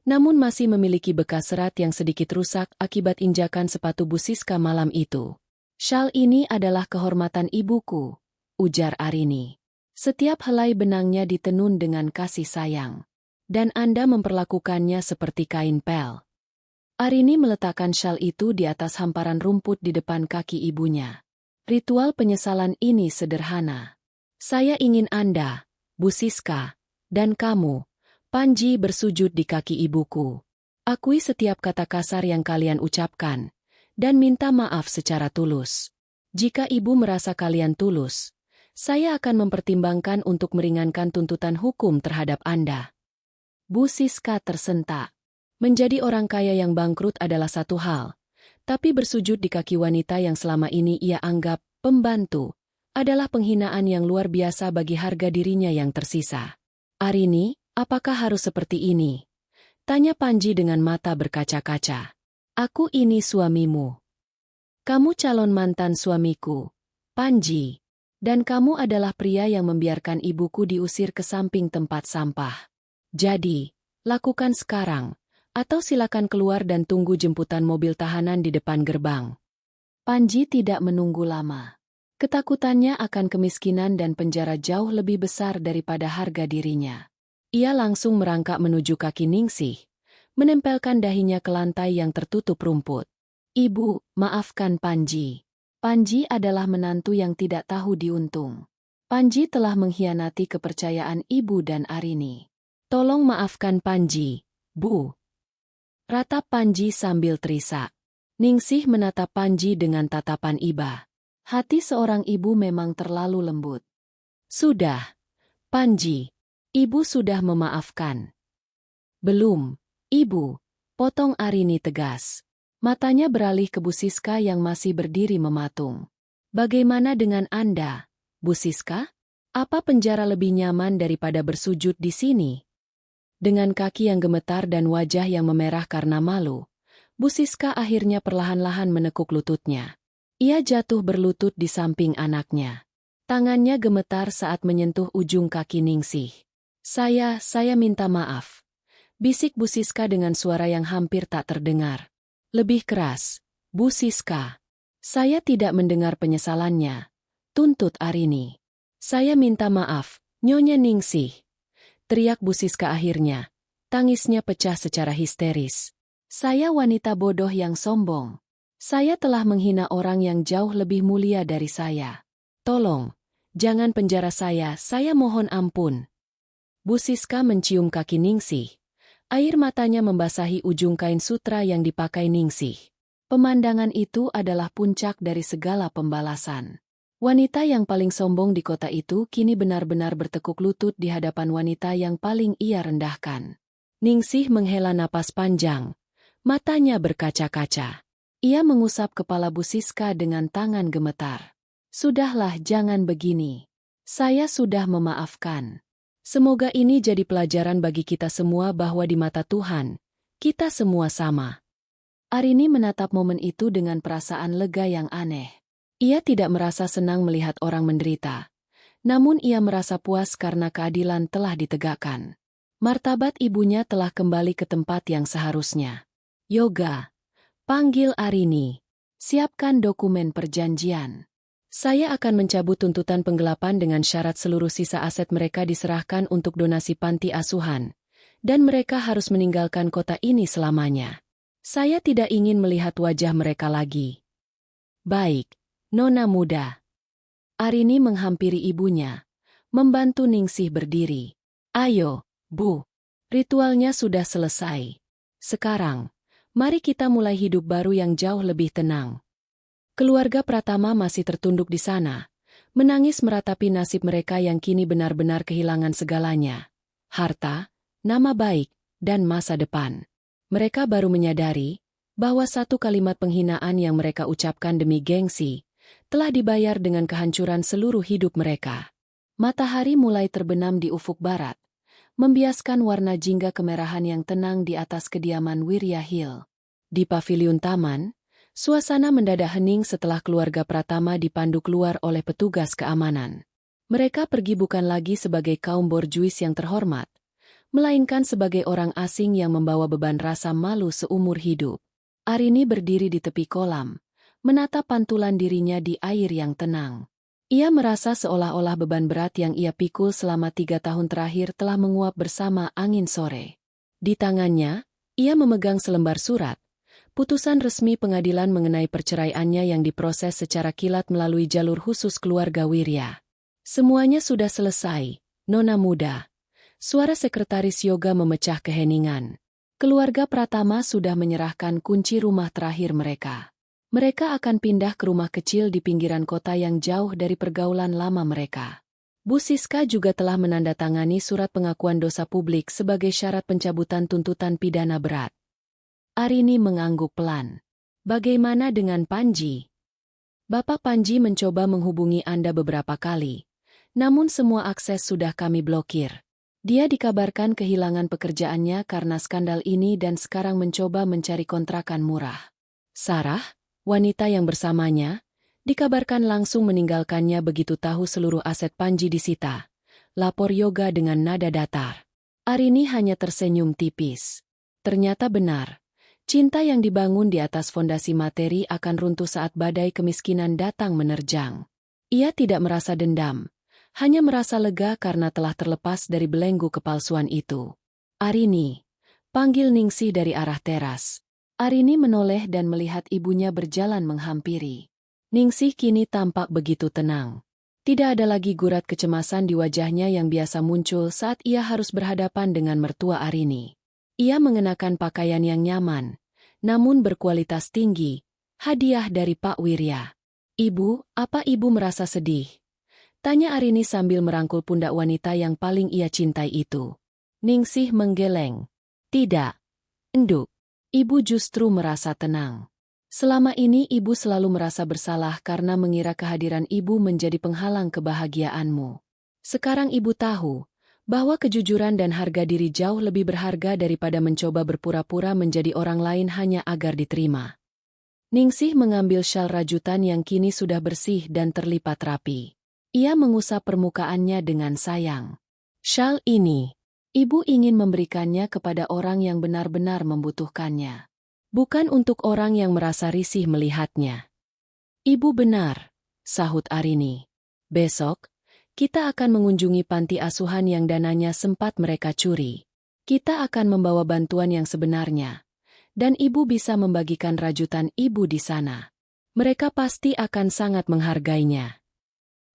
Namun masih memiliki bekas serat yang sedikit rusak akibat injakan sepatu Bu Siska malam itu. Syal ini adalah kehormatan ibuku, ujar Arini. Setiap helai benangnya ditenun dengan kasih sayang. Dan Anda memperlakukannya seperti kain pel. Arini meletakkan syal itu di atas hamparan rumput di depan kaki ibunya. Ritual penyesalan ini sederhana. Saya ingin Anda, Bu Siska, dan kamu, Panji bersujud di kaki ibuku. Akui setiap kata kasar yang kalian ucapkan, dan minta maaf secara tulus. Jika ibu merasa kalian tulus, saya akan mempertimbangkan untuk meringankan tuntutan hukum terhadap Anda. Bu Siska tersentak. Menjadi orang kaya yang bangkrut adalah satu hal, tapi bersujud di kaki wanita yang selama ini ia anggap pembantu adalah penghinaan yang luar biasa bagi harga dirinya yang tersisa. Arini, apakah harus seperti ini? Tanya Panji dengan mata berkaca-kaca. Aku ini suamimu. Kamu calon mantan suamiku, Panji. Dan kamu adalah pria yang membiarkan ibuku diusir ke samping tempat sampah. Jadi, lakukan sekarang, atau silakan keluar dan tunggu jemputan mobil tahanan di depan gerbang. Panji tidak menunggu lama. Ketakutannya akan kemiskinan dan penjara jauh lebih besar daripada harga dirinya. Ia langsung merangkak menuju kaki Ningsih, menempelkan dahinya ke lantai yang tertutup rumput. Ibu, maafkan Panji. Panji adalah menantu yang tidak tahu diuntung. Panji telah mengkhianati kepercayaan ibu dan Arini. Tolong maafkan Panji, Bu. Ratap Panji sambil terisak. Ningsih menatap Panji dengan tatapan iba. Hati seorang ibu memang terlalu lembut. Sudah, Panji. Ibu sudah memaafkan. Belum, Ibu, potong Arini tegas. Matanya beralih ke Bu Siska yang masih berdiri mematung. Bagaimana dengan Anda, Bu Siska? Apa penjara lebih nyaman daripada bersujud di sini? Dengan kaki yang gemetar dan wajah yang memerah karena malu, Bu Siska akhirnya perlahan-lahan menekuk lututnya. Ia jatuh berlutut di samping anaknya. Tangannya gemetar saat menyentuh ujung kaki Ningsih. Saya minta maaf. Bisik Bu Siska dengan suara yang hampir tak terdengar. Lebih keras, Bu Siska. Saya tidak mendengar penyesalannya. Tuntut Arini. Saya minta maaf, Nyonya Ningsih. Teriak Bu Siska akhirnya. Tangisnya pecah secara histeris. Saya wanita bodoh yang sombong. Saya telah menghina orang yang jauh lebih mulia dari saya. Tolong, jangan penjara saya mohon ampun. Bu Siska mencium kaki Ningsih. Air matanya membasahi ujung kain sutra yang dipakai Ningsih. Pemandangan itu adalah puncak dari segala pembalasan. Wanita yang paling sombong di kota itu kini benar-benar bertekuk lutut di hadapan wanita yang paling ia rendahkan. Ningsih menghela napas panjang. Matanya berkaca-kaca. Ia mengusap kepala Bu Siska dengan tangan gemetar. Sudahlah, jangan begini. Saya sudah memaafkan. Semoga ini jadi pelajaran bagi kita semua bahwa di mata Tuhan, kita semua sama. Arini menatap momen itu dengan perasaan lega yang aneh. Ia tidak merasa senang melihat orang menderita. Namun ia merasa puas karena keadilan telah ditegakkan. Martabat ibunya telah kembali ke tempat yang seharusnya. Yoga, panggil Arini. Siapkan dokumen perjanjian. Saya akan mencabut tuntutan penggelapan dengan syarat seluruh sisa aset mereka diserahkan untuk donasi panti asuhan. Dan mereka harus meninggalkan kota ini selamanya. Saya tidak ingin melihat wajah mereka lagi. Baik, Nona muda. Arini menghampiri ibunya, membantu Ningsih berdiri. Ayo, Bu. Ritualnya sudah selesai. Sekarang, mari kita mulai hidup baru yang jauh lebih tenang. Keluarga Pratama masih tertunduk di sana, menangis meratapi nasib mereka yang kini benar-benar kehilangan segalanya. Harta, nama baik, dan masa depan. Mereka baru menyadari bahwa satu kalimat penghinaan yang mereka ucapkan demi gengsi telah dibayar dengan kehancuran seluruh hidup mereka. Matahari mulai terbenam di ufuk barat, membiaskan warna jingga kemerahan yang tenang di atas kediaman Wirya Hill. Di paviliun taman, suasana mendadak hening setelah keluarga Pratama dipandu keluar oleh petugas keamanan. Mereka pergi bukan lagi sebagai kaum borjuis yang terhormat, melainkan sebagai orang asing yang membawa beban rasa malu seumur hidup. Arini berdiri di tepi kolam, menatap pantulan dirinya di air yang tenang. Ia merasa seolah-olah beban berat yang ia pikul selama 3 tahun terakhir telah menguap bersama angin sore. Di tangannya, ia memegang selembar surat, putusan resmi pengadilan mengenai perceraiannya yang diproses secara kilat melalui jalur khusus keluarga Wirya. Semuanya sudah selesai, Nona muda. Suara sekretaris Yoga memecah keheningan. Keluarga Pratama sudah menyerahkan kunci rumah terakhir mereka. Mereka akan pindah ke rumah kecil di pinggiran kota yang jauh dari pergaulan lama mereka. Bu Siska juga telah menandatangani surat pengakuan dosa publik sebagai syarat pencabutan tuntutan pidana berat. Arini mengangguk pelan. Bagaimana dengan Panji? Bapak Panji mencoba menghubungi Anda beberapa kali. Namun semua akses sudah kami blokir. Dia dikabarkan kehilangan pekerjaannya karena skandal ini dan sekarang mencoba mencari kontrakan murah. Sarah, wanita yang bersamanya, dikabarkan langsung meninggalkannya begitu tahu seluruh aset Panji disita. Lapor Yoga dengan nada datar. Arini hanya tersenyum tipis. Ternyata benar. Cinta yang dibangun di atas fondasi materi akan runtuh saat badai kemiskinan datang menerjang. Ia tidak merasa dendam, hanya merasa lega karena telah terlepas dari belenggu kepalsuan itu. Arini, panggil Ningsih dari arah teras. Arini menoleh dan melihat ibunya berjalan menghampiri. Ningsih kini tampak begitu tenang. Tidak ada lagi gurat kecemasan di wajahnya yang biasa muncul saat ia harus berhadapan dengan mertua Arini. Ia mengenakan pakaian yang nyaman, namun berkualitas tinggi, hadiah dari Pak Wirya. Ibu, apa ibu merasa sedih? Tanya Arini sambil merangkul pundak wanita yang paling ia cintai itu. Ningsih menggeleng. Tidak. Enduk. Ibu justru merasa tenang. Selama ini ibu selalu merasa bersalah karena mengira kehadiran ibu menjadi penghalang kebahagiaanmu. Sekarang ibu tahu bahwa kejujuran dan harga diri jauh lebih berharga daripada mencoba berpura-pura menjadi orang lain hanya agar diterima. Ningsih mengambil syal rajutan yang kini sudah bersih dan terlipat rapi. Ia mengusap permukaannya dengan sayang. Syal ini, ibu ingin memberikannya kepada orang yang benar-benar membutuhkannya. Bukan untuk orang yang merasa risih melihatnya. Ibu benar, sahut Arini. Besok, kita akan mengunjungi panti asuhan yang dananya sempat mereka curi. Kita akan membawa bantuan yang sebenarnya. Dan ibu bisa membagikan rajutan ibu di sana. Mereka pasti akan sangat menghargainya.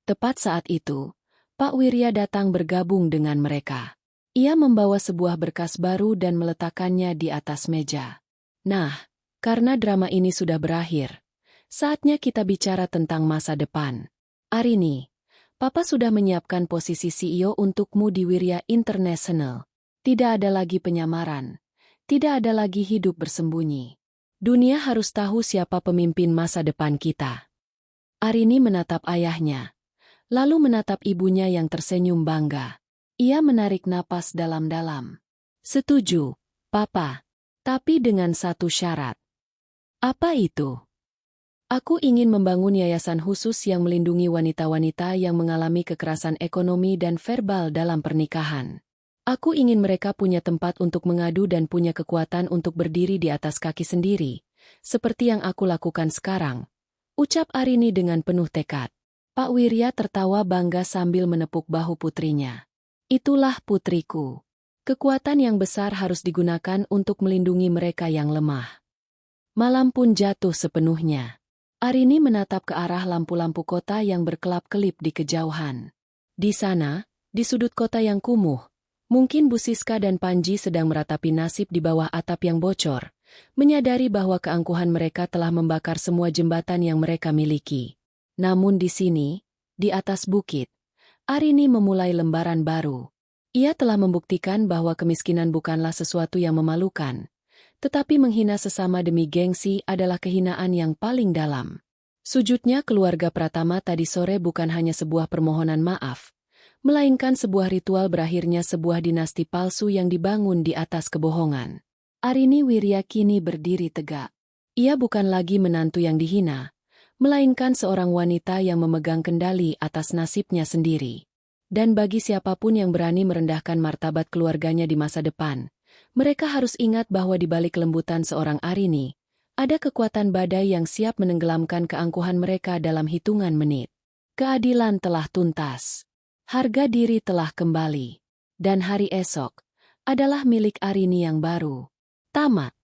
Tepat saat itu, Pak Wirya datang bergabung dengan mereka. Ia membawa sebuah berkas baru dan meletakkannya di atas meja. Nah, karena drama ini sudah berakhir, saatnya kita bicara tentang masa depan. Arini, Papa sudah menyiapkan posisi CEO untukmu di Wirya International. Tidak ada lagi penyamaran. Tidak ada lagi hidup bersembunyi. Dunia harus tahu siapa pemimpin masa depan kita. Arini menatap ayahnya, lalu menatap ibunya yang tersenyum bangga. Ia menarik napas dalam-dalam. Setuju, Papa. Tapi dengan satu syarat. Apa itu? Aku ingin membangun yayasan khusus yang melindungi wanita-wanita yang mengalami kekerasan ekonomi dan verbal dalam pernikahan. Aku ingin mereka punya tempat untuk mengadu dan punya kekuatan untuk berdiri di atas kaki sendiri, seperti yang aku lakukan sekarang, ucap Arini dengan penuh tekad. Pak Wirya tertawa bangga sambil menepuk bahu putrinya. Itulah putriku. Kekuatan yang besar harus digunakan untuk melindungi mereka yang lemah. Malam pun jatuh sepenuhnya. Arini menatap ke arah lampu-lampu kota yang berkelap-kelip di kejauhan. Di sana, di sudut kota yang kumuh, mungkin Bu Siska dan Panji sedang meratapi nasib di bawah atap yang bocor, menyadari bahwa keangkuhan mereka telah membakar semua jembatan yang mereka miliki. Namun di sini, di atas bukit, Arini memulai lembaran baru. Ia telah membuktikan bahwa kemiskinan bukanlah sesuatu yang memalukan, tetapi menghina sesama demi gengsi adalah kehinaan yang paling dalam. Sujudnya keluarga Pratama tadi sore bukan hanya sebuah permohonan maaf, melainkan sebuah ritual berakhirnya sebuah dinasti palsu yang dibangun di atas kebohongan. Arini Wirya kini berdiri tegak. Ia bukan lagi menantu yang dihina, melainkan seorang wanita yang memegang kendali atas nasibnya sendiri. Dan bagi siapapun yang berani merendahkan martabat keluarganya di masa depan, mereka harus ingat bahwa di balik lembutan seorang Arini, ada kekuatan badai yang siap menenggelamkan keangkuhan mereka dalam hitungan menit. Keadilan telah tuntas. Harga diri telah kembali. Dan hari esok adalah milik Arini yang baru. Tamat.